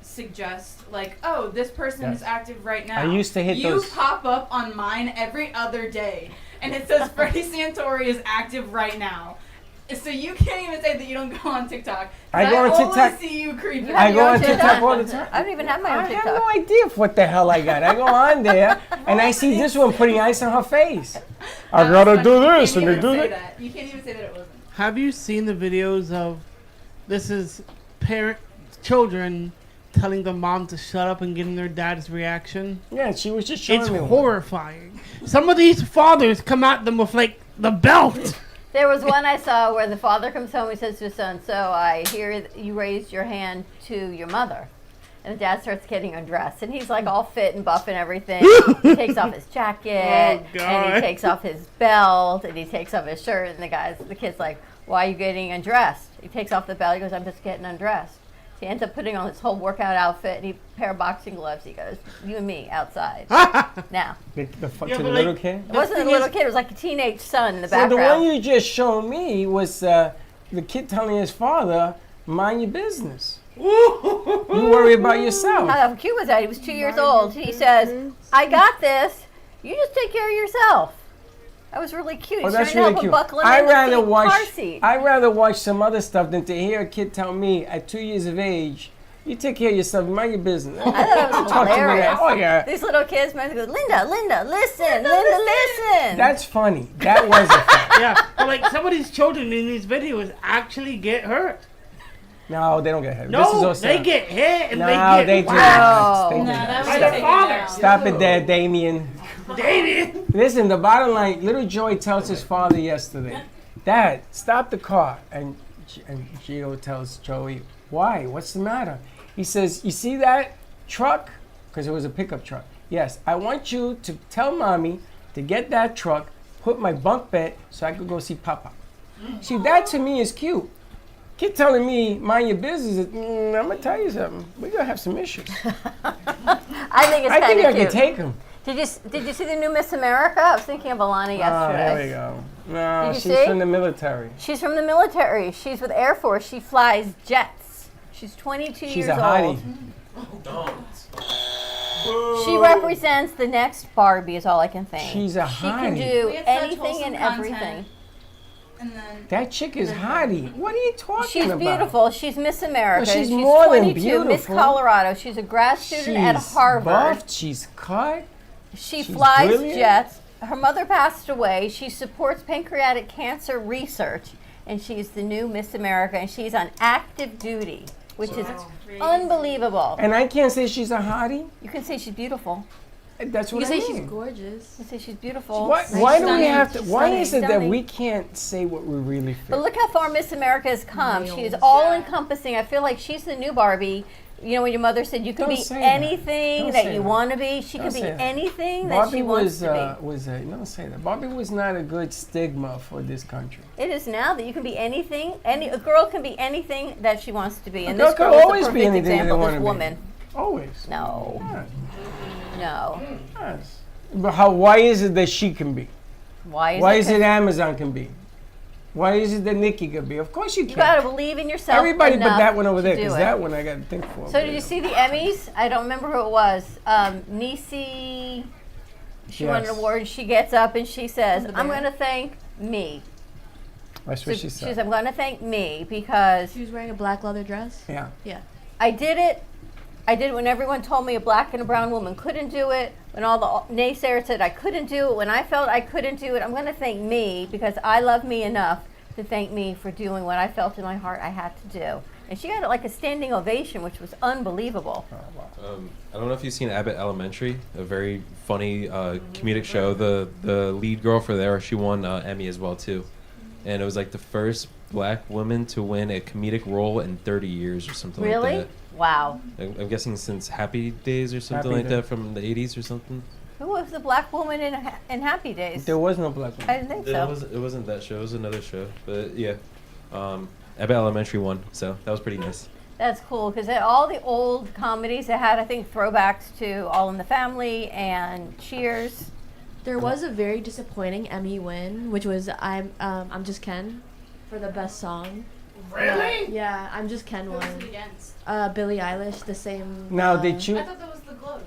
suggest oh, this person is active right now. I used to hit you those. pop up on mine every other day, and it says Freddie Santori is active right now. So you can't even say that you don't go on TikTok. I go on TikTok. I see you creeping. I go on TikTok all the time. I don't even have my own I TikTok. have no idea what the hell I got. I go on there and I see this one putting ice on her face. I gotta do this and they do that. You can't even say that it wasn't. Have you seen the videos of children telling the mom to shut up and getting their dad's reaction? Yeah, she was just showing It's me one. horrifying. Some of these fathers come at them with the belt. There was one I saw where the father comes home and says to his son, so I hear that you raised your hand to your mother. And the dad starts getting undressed. And he's all fit and buff and everything. He takes off his jacket. And he takes off his belt. And he takes off his shirt. And the kid's like, why are you getting undressed? He takes off the belt. He goes, I'm just getting undressed. He ends up putting on his whole workout outfit and a pair of boxing gloves. He goes, you and me outside. Now. To the little kid? It wasn't a little kid. It was like a teenage son in the So background. the one you just showed me was the kid telling his father, mind your business. You worry about yourself. How cute was that? He was 2 years old. He says, I got this. You just take care of yourself. That was really cute. Oh, He's that's trying to really help him cute. buckle him in the car seat. I'd rather watch some other stuff than to hear a kid tell me at 2 years of age, you take care of yourself, mind your business. I thought it was Talk to me hilarious. that. Oh, yeah. These little kids might go, Linda, listen, Linda, listen. That's funny. That was funny. Yeah, but some of these children in these videos actually get hurt. No, they don't get hit. No, this is all they set. get hit and No, they get they do whacked. not. They do No, not. that By was their father. Stop it there, Damien. Damien. Listen, the bottom line, little Joey tells his father yesterday, Dad, stop the car. And Gio tells Joey, why? What's the matter? He says, you see that truck? Because it was a pickup truck. Yes, I want you to tell Mommy to get that truck, put my bunk bed so I could go see Papa. See, that to me is cute. Kid telling me, mind your business, I'm going to tell you something. We're going to have some issues. I think it's I kind think of I cute. could take him. Did you see the new Miss America? I was thinking of Alana yesterday. Oh, there we go. No, Did you she's see? from the military. She's from the military. She's with Air Force. She flies jets. She's 22 She's years a hottie. old. She represents the next Barbie is all I can think. She's a She can hottie. do We had such anything wholesome and content. everything. And then That chick is hottie. What are you talking She's about? beautiful. She's Miss America. Well, she's she's more than 22, Miss beautiful. Colorado. She's a grad student at She's Harvard. buffed, she's cut. She she's flies brilliant. jets. Her mother passed away. She supports pancreatic cancer research, and she's the new Miss America, and she's on active duty. which is unbelievable. And I can't say she's a hottie. You can say she's beautiful. That's You what can I say mean. she's gorgeous. You can say she's beautiful. Why do we have to? Why Stunning. is it that Stunning. we can't say what we really But feel? look how far Miss America has come. She is all encompassing. I feel like she's the new Barbie. You know, when your mother said you can Don't be say that. anything Don't that say you that. want to be, she Don't can be say that. anything that Barbie she wants to was don't say that. Barbie was not a good stigma for this country. be. It is now that you can be anything. A girl can be anything that she wants to be, and A girl this can girl is always the be perfect anything they example. wanna This be. woman. Always. No. No. Yes. But why is it that she can be? Why is Why it? is it Amazon can be? Why is it that Nikki can be? Of course you can. You gotta believe in yourself. Everybody but enough that one over to there, do because it. that one I got to think for. So did you see the Emmys? I don't remember who it was. Niecy, she won an Yes. award. She gets up and she says, The "I'm bear? going to thank me." That's what she She said. says, "I'm going to thank me because She was wearing a black leather dress. Yeah. Yeah. I did it. I did it when everyone told me a black and a brown woman couldn't do it. When all the naysayers said I couldn't do it. When I felt I couldn't do it, I'm going to thank me because I love me enough to thank me for doing what I felt in my heart I had to do." And she got like a standing ovation, which was unbelievable. I don't know if you've seen Abbott Elementary, a very funny comedic show. The lead girl for there, she won Emmy as well too, and it was like the first black woman to win a comedic role in 30 years or something Really? like Wow. that. I'm guessing since Happy Days or something Happy like Days. that from the 80s or something. Who was the black woman in Happy Days? There was no black woman. I didn't think so. It wasn't that show. It was another show. But yeah, Abbott Elementary won, so that was pretty nice. That's cool because all the old comedies that had, I think, throwbacks to All in the Family and Cheers. There was a very disappointing Emmy win, which was I'm Just Ken for the best song. Really? Yeah, I'm Just Ken Who was won. it against? Billie Eilish, the same. Now, did you? I thought that was the Globes.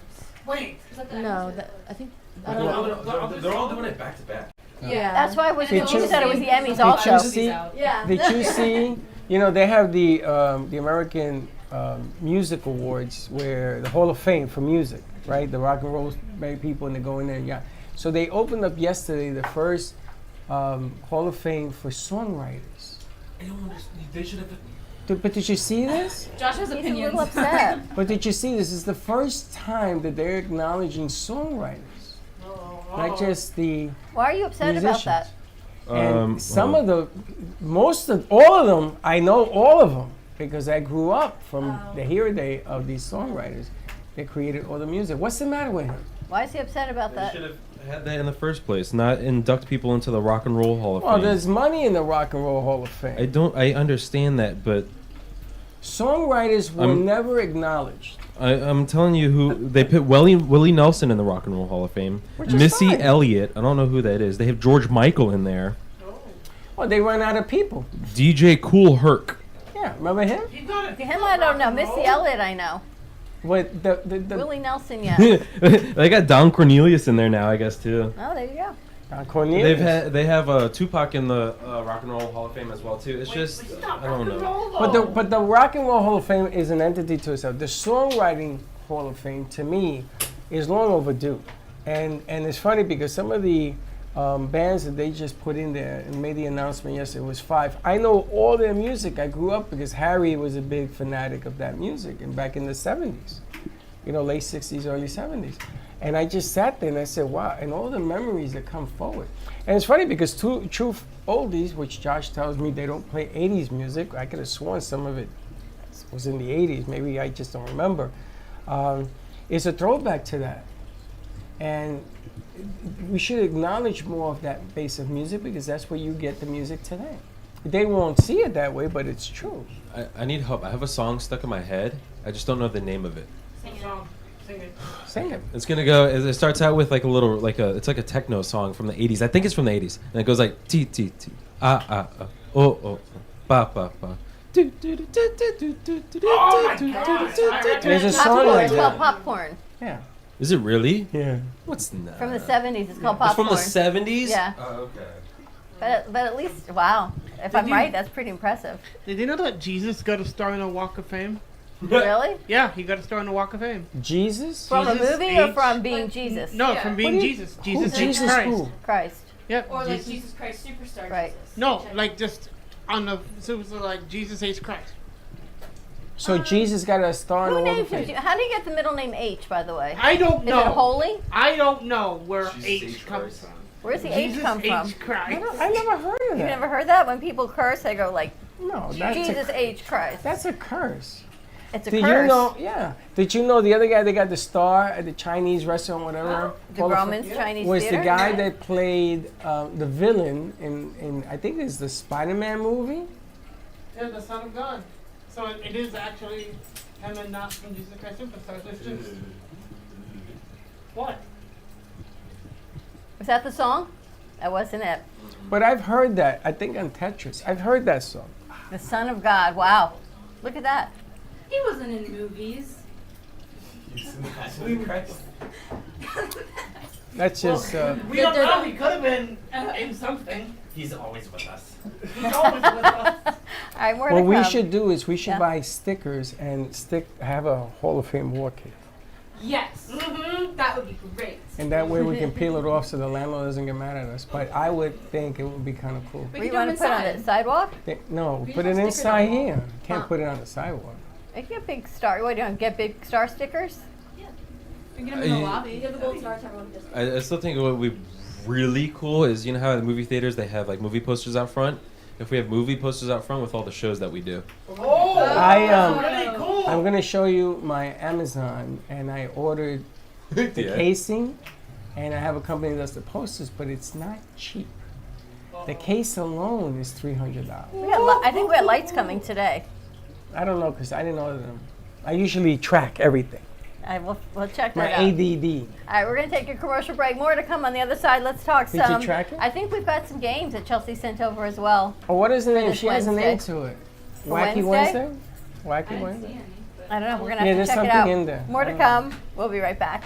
Wait. Is that the No, Emmys? I think. I don't know. They're all doing it back to back. Yeah. That's why it was, Did you you- said it was the Emmys Did also. you see? Yeah. Did you see? You know, they have the American Music Awards, where the Hall of Fame for music, right? The rock and roll people, and they go in there. Yeah. So they opened up yesterday the first Hall of Fame for songwriters. They should have. But did you see this? Josh has He's a opinions. little upset. But did you see this? Is the first time that they're acknowledging songwriters, not just the Why are you upset musicians. about that? And some of all of them, I know all of them because I grew up from the heyday of these songwriters that created all the music. What's the matter with him? Why is he upset about They that? should have had that in the first place, not induct people into the Rock and Roll Hall of Well, Fame. there's money in the Rock and Roll Hall of Fame. I understand that, but Songwriters were never acknowledged. I'm telling you who they put Willie Nelson in the Rock and Roll Hall of Fame. Which is Missy fine. Elliott, I don't know who that is. They have George Michael in there. Well, they run out of people. DJ Kool Herc. Yeah, remember him? Him, I don't know. Missy Elliott, I know. What the Willie Nelson, yeah. They got Don Cornelius in there now, I guess too. Oh, there you go. Cornelius. They have Tupac in the Rock and Roll Hall of Fame as well too. It's just I don't know. But the Rock and Roll Hall of Fame is an entity to itself. The Songwriting Hall of Fame, to me, is long overdue, and it's funny because some of the bands that they just put in there and made the announcement yesterday, it was 5. I know all their music. I grew up because Harry was a big fanatic of that music, and back in the 70s, late 60s, early 70s. And I just sat there and I said, wow, and all the memories that come forward. And it's funny because True Oldies, which Josh tells me they don't play 80s music, I could have sworn some of it was in the 80s, maybe I just don't remember, it's a throwback to that. And we should acknowledge more of that base of music because that's where you get the music today. They won't see it that way, but it's true. I need help. I have a song stuck in my head. I just don't know the name of it. Sing it. It's gonna go. It starts out with like a little, it's like a techno song from the '80s. I think it's from the '80s, and it goes like T T T oh ba ba ba. There's a song Popcorn. like It's called that. Popcorn. Yeah. Is it really? Yeah. What's that? From the 70s. It's called It's Popcorn. from the '70s. Yeah. Oh, okay. But at least, wow. If I'm right, that's pretty impressive. Did you know that Jesus got a star in the Walk of Fame? Really? Yeah, he got a star in the Walk of Fame. Jesus? From a Jesus movie or H. from being Jesus? No, from being Jesus. Jesus H. Jesus Christ. who? Christ. Yep. Or like Jesus Christ Superstar Right. Jesus. No, like just on the so it was like Jesus H. Christ. So Jesus got a star in Who the named face. him? How do you get the middle name H, by the way? I don't know. Is it holy? I don't know where H comes from. Where's the Jesus H come from? H Christ. I never heard of You that. never heard that? When people curse, they go like, No, that's Jesus a, H Christ. that's a curse. It's a Did curse. you know? Yeah. Did you know the other guy that got the star at the Chinese restaurant, whatever? The Romans Chinese was Theater? the guy that played the villain in I think it's the Spider-Man movie. Yeah, the Son of God. So it is actually him and not from Jesus Christ Superstar. So it's just what? Was that the song? That wasn't it. But I've heard that. I think on Tetris. I've heard that song. The Son of God. Wow. Look at that. He wasn't in movies. That's just. We don't know. He could have been in something. He's always with us. He's always with us. All right, more What to we come. should do is we should Yeah. buy stickers and have a Hall of Fame war cake. Yes. That would be great. And that way we can peel it off so the landlord doesn't get mad at us. But I would think it would be kind of cool. Where you want to put it on the sidewalk? No, We put have it stickers inside on the wall. here. Can't Huh. put it on the sidewalk. I get big star. What do you get? Big star stickers? You get 'em in the lobby. You have the gold stars, everyone gets I still think what would be really cool is, you know how in the movie theaters they have like movie posters out front? If we have movie posters out front with all the shows that we do. Really cool. I'm gonna show you my Amazon, and I ordered the Yeah. casing, and I have a company that does the posters, but it's not cheap. The case alone is $300. I think we got lights coming today. I don't know because I didn't order them. I usually track everything. We'll check My that out. ADD. All right, we're going to take a commercial break. More to come on the other side. Let's talk Did you some. track it? I think we've got some games that Chelsea sent over as well. Oh, what is the For name? this She has a name Wednesday. to it. For Wacky Wednesday? Wednesday? Wacky Wednesday? I don't know. We're going to Yeah, have there's to check it something out. in there. More I to don't know. come. We'll be right back.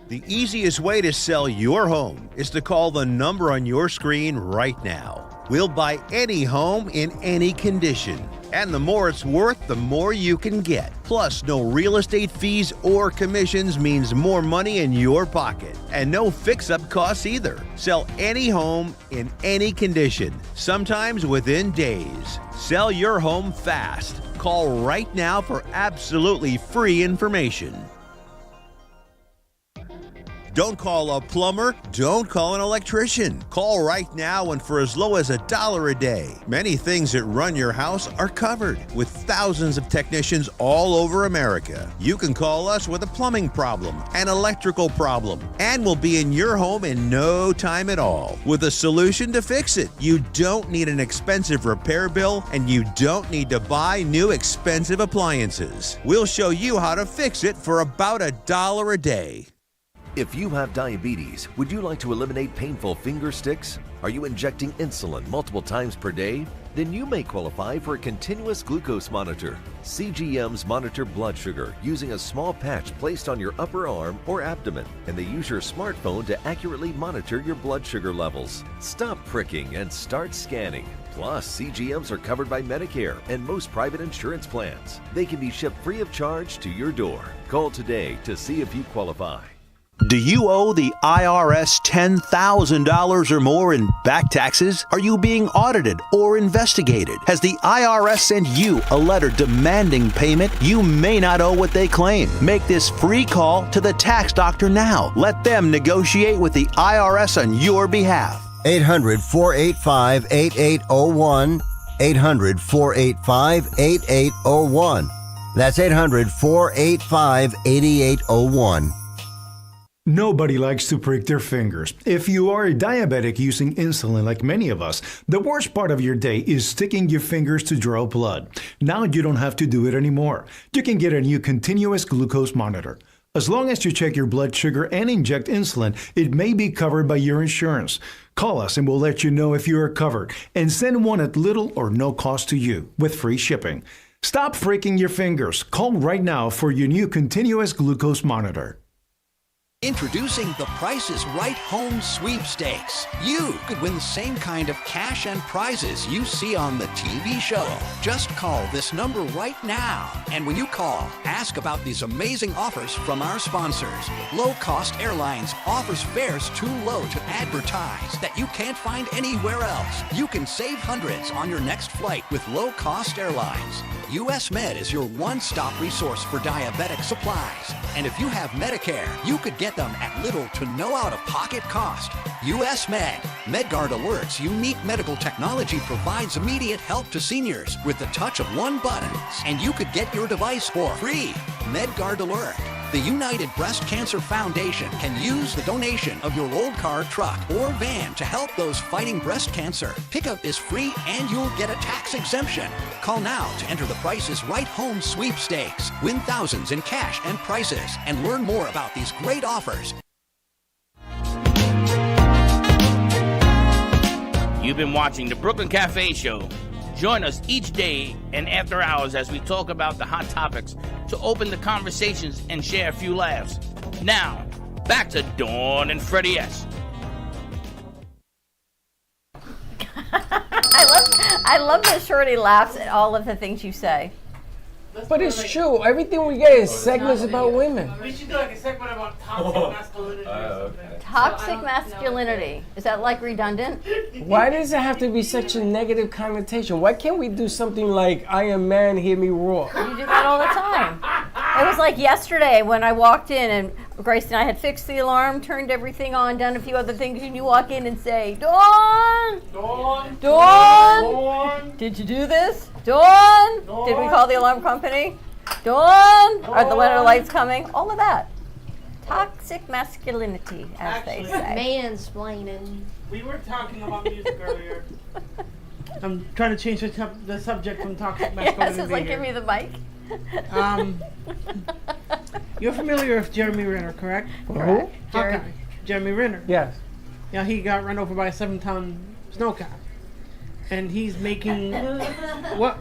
The easiest way to sell your home is to call the number on your screen right now. We'll buy any home in any condition. And the more it's worth, the more you can get. Plus, no real estate fees or commissions means more money in your pocket. And no fix-up costs either. Sell any home in any condition, sometimes within days. Sell your home fast. Call right now for absolutely free information. Don't call a plumber. Don't call an electrician. Call right now and for as low as $1 a day. Many things that run your house are covered with thousands of technicians all over America. You can call us with a plumbing problem, an electrical problem, and we'll be in your home in no time at all with a solution to fix it. You don't need an expensive repair bill and you don't need to buy new expensive appliances. We'll show you how to fix it for about $1 a day. If you have diabetes, would you like to eliminate painful finger sticks? Are you injecting insulin multiple times per day? Then you may qualify for a continuous glucose monitor. CGMs monitor blood sugar using a small patch placed on your upper arm or abdomen, and they use your smartphone to accurately monitor your blood sugar levels. Stop pricking and start scanning. Plus, CGMs are covered by Medicare and most private insurance plans. They can be shipped free of charge to your door. Call today to see if you qualify. Do you owe the IRS $10,000 or more in back taxes? Are you being audited or investigated? Has the IRS sent you a letter demanding payment? You may not owe what they claim. Make this free call to the tax doctor now. Let them negotiate with the IRS on your behalf. 800-485-8801. 800-485-8801. That's 800-485-8801. Nobody likes to prick their fingers. If you are a diabetic using insulin like many of us, the worst part of your day is sticking your fingers to draw blood. Now you don't have to do it anymore. You can get a new continuous glucose monitor. As long as you check your blood sugar and inject insulin, it may be covered by your insurance. Call us and we'll let you know if you are covered, and send one at little or no cost to you with free shipping. Stop freaking your fingers. Call right now for your new continuous glucose monitor. Introducing the Price is Right Home Sweepstakes. You could win the same kind of cash and prizes you see on the TV show. Just call this number right now. And when you call, ask about these amazing offers from our sponsors. Low Cost Airlines offers fares too low to advertise that you can't find anywhere else. You can save hundreds on your next flight with Low Cost Airlines. US Med is your one-stop resource for diabetic supplies. And if you have Medicare, you could get them at little to no out-of-pocket cost. US Med. MedGuard Alerts unique medical technology provides immediate help to seniors with the touch of one button. And you could get your device for free. MedGuard Alert. The United Breast Cancer Foundation can use the donation of your old car, truck, or van to help those fighting breast cancer. Pickup is free and you'll get a tax exemption. Call now to enter the Price is Right Home Sweepstakes. Win thousands in cash and prizes and learn more about these great offers. You've been watching the Brooklyn Cafe Show. Join us each day and after hours as we talk about the hot topics to open the conversations and share a few laughs. Now, back to Dawn and Freddie S. I love that Shorty laughs at all of the things you say. But it's true. Everything we get is segments about women. We should do like a segment about toxic masculinity or something. Toxic masculinity. Is that like redundant? Why does it have to be such a negative connotation? Why can't we do something like, I am man, hear me roar? You do that all the time. It was like yesterday when I walked in and Grace and I had fixed the alarm, turned everything on, done a few other things, and you walk in and say, Dawn! Dawn! Dawn! Dawn! Did you do this? Dawn! Dawn! Did we call the alarm company? Dawn! Are the letter lights coming? All of that. Toxic masculinity, as they say. Mansplaining. We were talking about music earlier. I'm trying to change the subject from toxic masculinity. Yes, it's like, give me the mic. You're familiar with Jeremy Renner, correct? Who? Hawkeye. Jeremy Renner. Yes. Yeah, he got run over by a 7-ton snowcat. And he's making... What?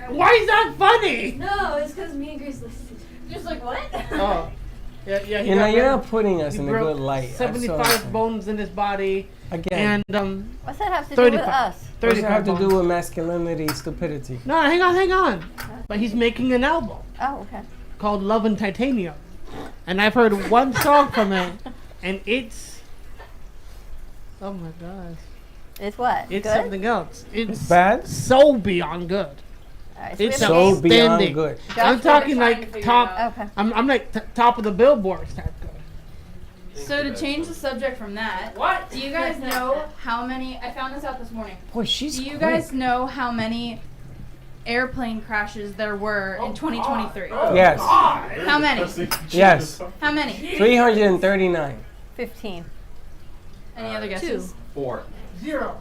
Why is that funny? No, it's because me and Grace listened. Just like, what? Oh. Yeah, he You know, got you're run- not putting us he in a broke good light. 75 bones in his body. Again. And, what's that have to do with 35. us? What does it have to bones. do with masculinity, stupidity? No, hang on. But he's making an album Oh, okay. called Love and Titanium. And I've heard one song from it, and it's... Oh my gosh. It's what? It's Good? something else. It's bad? So beyond good. Right, It's so So beyond outstanding. good. I'm talking like top... Okay. I'm like top of the billboards type good. So to change the subject from that, What? do you guys know how many? I found this out this morning. Boy, she's Do you quick. guys know how many airplane crashes there were in 2023? Yes. How many? Yes. How many? 339. 15. Any other guesses? 4. 0.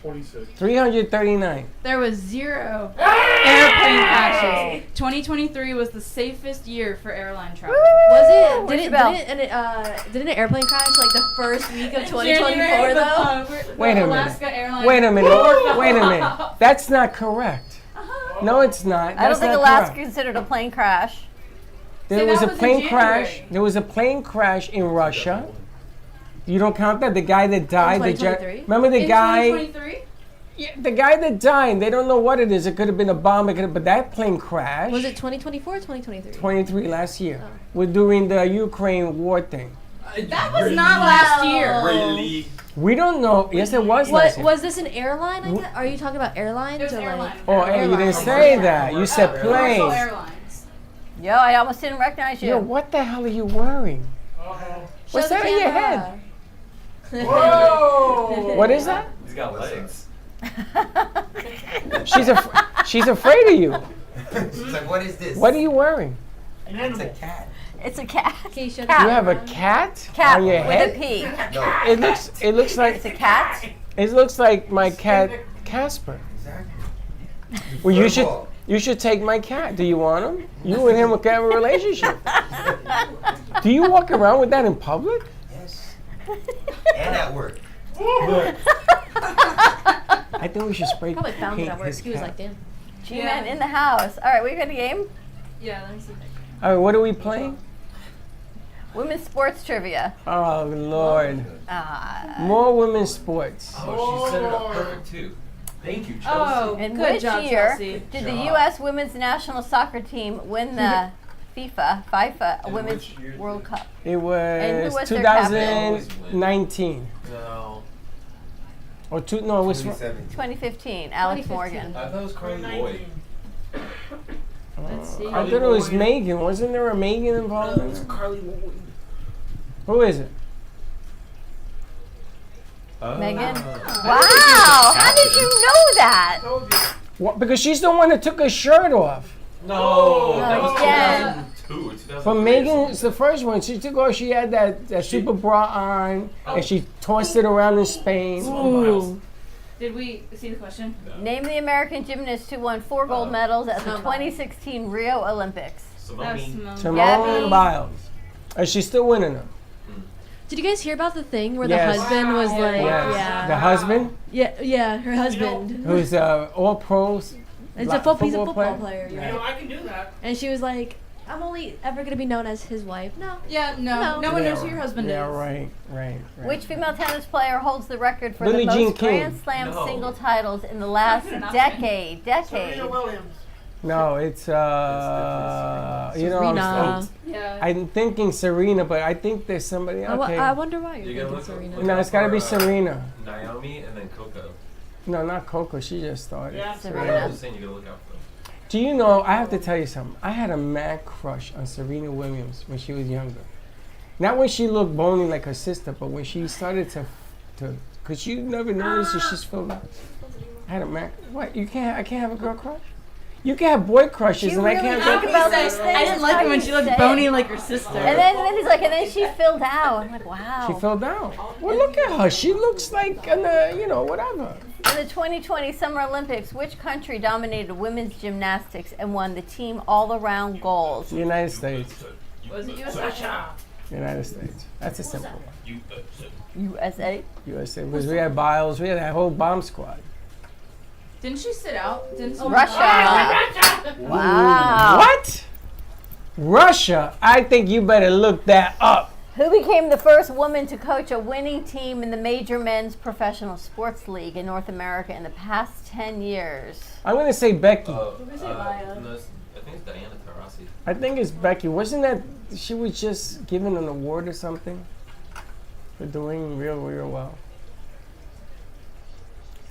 26. 339. There was 0 airplane crashes. 2023 was the safest year for airline travel. Was it? Where's your bell? Didn't an airplane crash like the first week of 2024 January, though? Wait a Alaska minute. Airlines. Wait a minute. That's not correct. No, it's not. I don't That's think not Alaska correct. considered a plane crash. There See, was that a was in plane crash. January. There was a plane crash in Russia. You don't count that? The guy that died. The 2023? remember the In guy? 2023? Yeah, the guy that died. They don't know what it is. It could have been a bomb. But that plane crashed. Was it 2024 or 2023? 23 last year. We're doing the Ukraine war thing. That was not last year. Really? We don't know. Yes, it was last year. Was this an airline? I guess? Are you talking about airlines It was or airline. like? Oh, hey, you didn't say that. You said Commercial plane. airlines. Yo, I almost didn't recognize you. Yo, what the hell are you wearing? What's Show that the in your camera. head? Whoa! What is that? He's got legs. She's afraid of you. She's like, what is this? What are you wearing? It's a cat. It's a cat. Okay, show the Cat. You have a camera. cat Cat on your with head? a P. No. It looks like It's a cat. it looks like my cat Casper. Exactly. Well, you should take my cat. Do you want him? You and him will have a relationship. Do you walk around with that in public? Yes. And at work. I think we should spray Probably found it paint at work. his He was cat. like, damn. G-Man in the house. All right, we got a game? Yeah, let me see. All right, what are we playing? Women's sports trivia. Oh, Lord. Ah. More women's sports. Oh, she set it up perfect too. Thank you, Chelsea. Oh, In good which job, year Chelsea. did the U.S. women's national soccer team win the FIFA In Women's which year World did- Cup? It And who was was their captain? 2019. No. Or no, it was 2015. Alex Morgan. I thought it was Carly Lloyd. Let's see. I thought it was Megan. Wasn't there a Megan involved in it? Carly Lloyd. Who is it? Megan? Wow! How did you know that? What? Because she's the one that took her shirt off. No, that was again. 2002. But Megan's the first one. She took off. She had that super bra on, and she tossed it around in Spain. Ooh. Did we see the question? Name the American gymnast who won 4 gold medals at the 2016 Rio Olympics. Simone Biles. And she's still winning them. Did you guys hear about the thing where Yes. the husband was like, Yes. yeah, The husband, yeah, her husband. who's all pros. He's a football player. You Right? know, I can do that. And she was like, I'm only ever gonna be known as his wife. No. Yeah, no one knows who your husband Yeah, is. right. Which female tennis player holds the record for Billie the Jean most King. Grand Slam No. single titles in the last decade? Serena Williams. No, it's Serena. I'm thinking Serena, but I think there's somebody. Okay. I wonder why You you're gotta thinking look Serena. No, it's got to be Serena. Naomi and then Coco. No, not Coco. She just started. Yeah, I'm Serena. just saying you gotta look out for them. Do you know? I have to tell you something. I had a mad crush on Serena Williams when she was younger. Not when she looked bony like her sister, but when she started to, cause you never noticed that she's filled out. I had a mad. What? You can't? I can't have a girl crush. You can have boy crushes, You and I really can't. think Go about those things. I didn't like it when she looked bony like her sister. And then he's like, and then she filled out. I'm like, wow. She fell down. Well, look at her. She looks like, whatever. In the 2020 Summer Olympics, which country dominated women's gymnastics and won the team all-around goals? The United States. Was it USA? United States. That's a simple one. USA? USA. Because we had Biles. We had that whole bomb squad. Didn't she sit out? Didn't Russia. Wow. What? Russia? I think you better look that up. Who became the first woman to coach a winning team in the major men's professional sports league in North America in the past 10 years? I'm going to say Becky. No, I think it's Diana Taurasi. I think it's Becky. Wasn't that, she was just given an award or something for doing real well?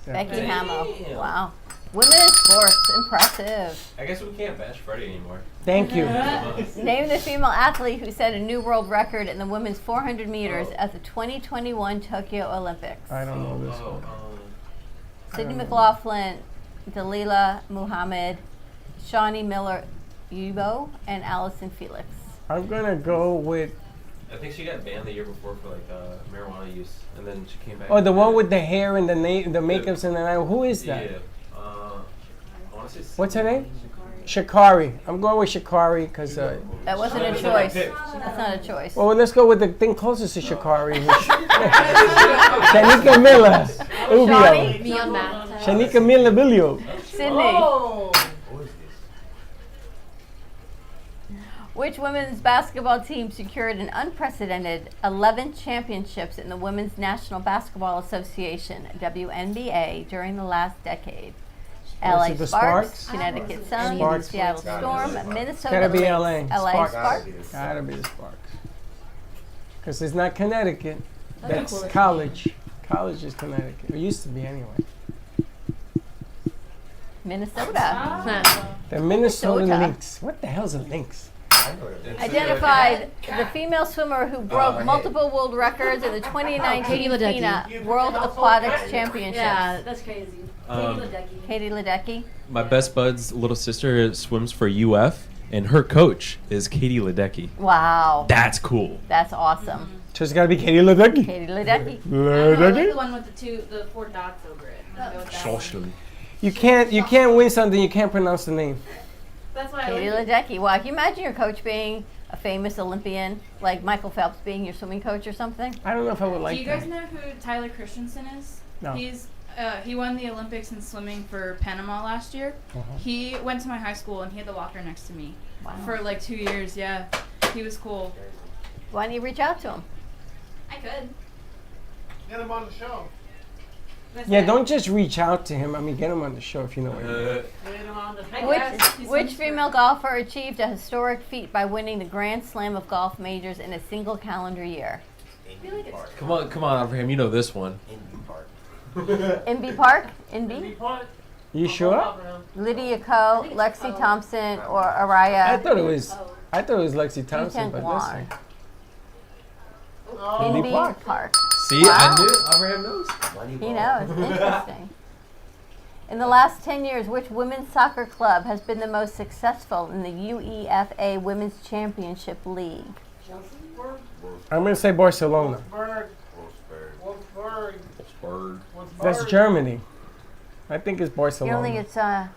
Becky Hamill. Wow. Women in sports. Impressive. I guess we can't bash Freddie anymore. Thank you. Name the female athlete who set a new world record in the women's 400 meters at the 2021 Tokyo Olympics. I don't know this one. Sydney McLaughlin, Dalila Muhammad, Shawnee Miller-Ubo, and Allison Felix. I'm going to go with, I think she got banned the year before for marijuana use, and then she came back. the one with the hair and the makeups and the nail. Who is that? Yeah. I want to say. What's her name? Sha'Carri. I'm going with Sha'Carri because. That wasn't a choice. That's not a choice. Well, let's go with the thing closest to Sha'Carri. Shanika Miller. Ubio. Shanika Miller Bilio. Sydney. Which women's basketball team secured an unprecedented 11 championships in the Women's National Basketball Association, WNBA, during the last decade? LA the Sparks, Sparks? Connecticut Sun, Sparks. Seattle Storm, Minnesota Gotta be Lynx. LA. LA Sparks. Gotta be the Sparks. Because it's not Connecticut. That's cool. college. College is Connecticut. It used to be anyway. Minnesota. The Minnesota Minnesota. Lynx. What the hell's a Lynx? Identified the female swimmer who broke multiple world records in the 2019 Katie Ledecky. FINA World Aquatics Championships. Yeah, that's crazy. Katie Ledecky. My best bud's little sister swims for UF, and her coach is Katie Ledecky. Wow. That's cool. That's awesome. So it's gotta be Katie Ledecky. Katie Ledecky. I like the one with the 4 dots over it. I'm gonna go with that one. Socially. You can't win something you can't pronounce the name. That's why Katie I like it. Ledecky. Wow, can you imagine your coach being a famous Olympian, like Michael Phelps being your swimming coach or something? I don't know if I would like Do you that. guys know who Tyler Christensen is? No. He won the Olympics in swimming for Panama last year. Uh-huh. He went to my high school and he had the locker next to me Wow. for like 2 years. Yeah, he was cool. Why don't you reach out to him? I could. Get him on the show. Yeah, don't just reach out to him. I mean, get him on the show if you know what I mean. Get him on the show. Which female golfer achieved a historic feat by winning the Grand Slam of golf majors in a single calendar year? Come on, Abraham. You know this one. Inbee Park? Inbee? You sure? Lydia Ko, Lexi Thompson, or Araya? I thought it was Lexi Thompson, but listen. Inbee Park. See, I knew. Abraham knows. He knows. Interesting. In the last 10 years, which women's soccer club has been the most successful in the UEFA Women's Championship League? I'm going to say Barcelona. That's Germany. I think it's Barcelona. You don't think it's, I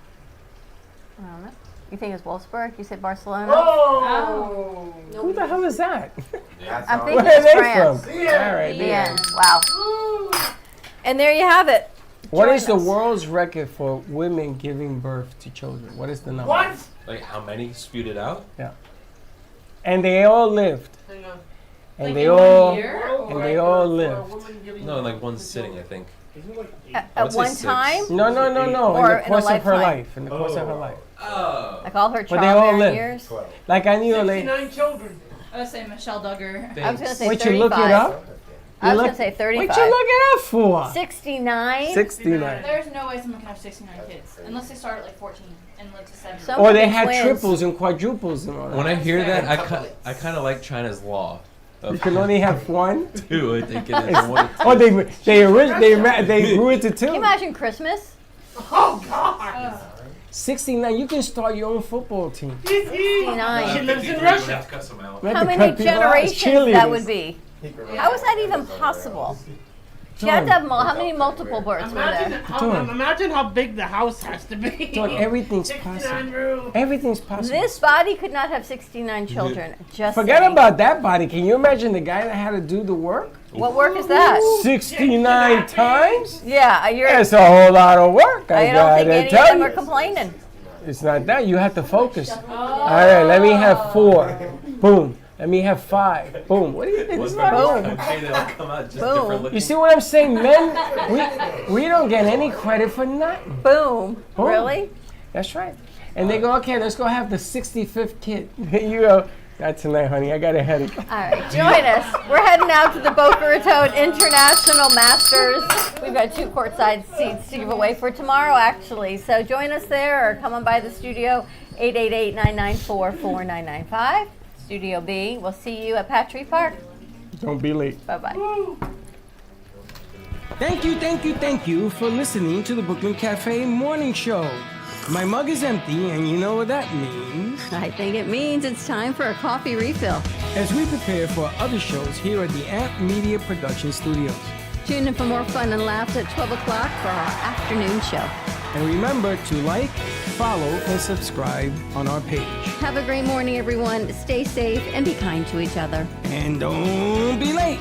don't know. You think it's Wolfsburg? You said Barcelona? Oh! Who the hell is that? I'm thinking Where are it's they France. from? All right, Yeah. Wow. And there you have it. What Join is the us. world's record for women giving birth to children? What is the number? What? Like how many spewed it out? Yeah. And they all lived. Hang on. And Like they in one all year? and they all lived. No, in like one sitting, I think. At one time? No. Or In the course of her lifetime? life. In the course of her life. Oh. Like all her But they all childbearing lived. years? Like I knew a lady. 69 children. I would say Michelle Duggar. I was going to say Wait, 35. you look it up? I was You going look- to say 35. What you look it up for? 69? 69. There's no way someone can have 69 kids unless they start at like 14 and live to 70. Some Or they fucking had twins. triples and quadruples and all that. When I hear that, I kind of like China's law. You can only have one. Two, I think it is. One or two. Oh, they grew it to two. Can you imagine Christmas? Oh, God. 69. You can start your own football team. 69. She lives in We Russia. have to cut some out. We have How to many cut people out. generations that Cheerleaders. would be? How is that even possible? You have to have how many multiple births were there? Imagine how big the house has to be. Dude, everything's 69 possible. rooms. Everything's possible. This body could not have 69 children. Just Forget saying. about that body. Can you imagine the guy that had to do the work? What work is that? 69 times? Yeah, you're. That's a whole lot of work. I don't gotta think any of tell them you. are complaining. It's not that. You have to focus. All right, let me have 4. Boom. Let me have 5. Boom. What do you think? It's not boom. Boom. You see what I'm saying? Men, we don't get any credit for nothing. Boom. Really? That's right. And they go, okay, let's go have the 65th kid. You go, not tonight, honey. I got a headache. All right, join us. We're heading out to the Boca Raton International Masters. We've got 2 courtside seats to give away for tomorrow, actually. So join us there or come on by the studio, 888-994-4995. Studio B. We'll see you at Patry Park. Don't be late. Bye-bye. Thank you for listening to the Brooklyn Cafe Morning Show. My mug is empty, and you know what that means. I think it means it's time for a coffee refill. As we prepare for other shows here at the Amp Media Production Studios. Tune in for more fun and laughs at 12 o'clock for our afternoon show. And remember to like, follow, and subscribe on our page. Have a great morning, everyone. Stay safe and be kind to each other. And don't be late.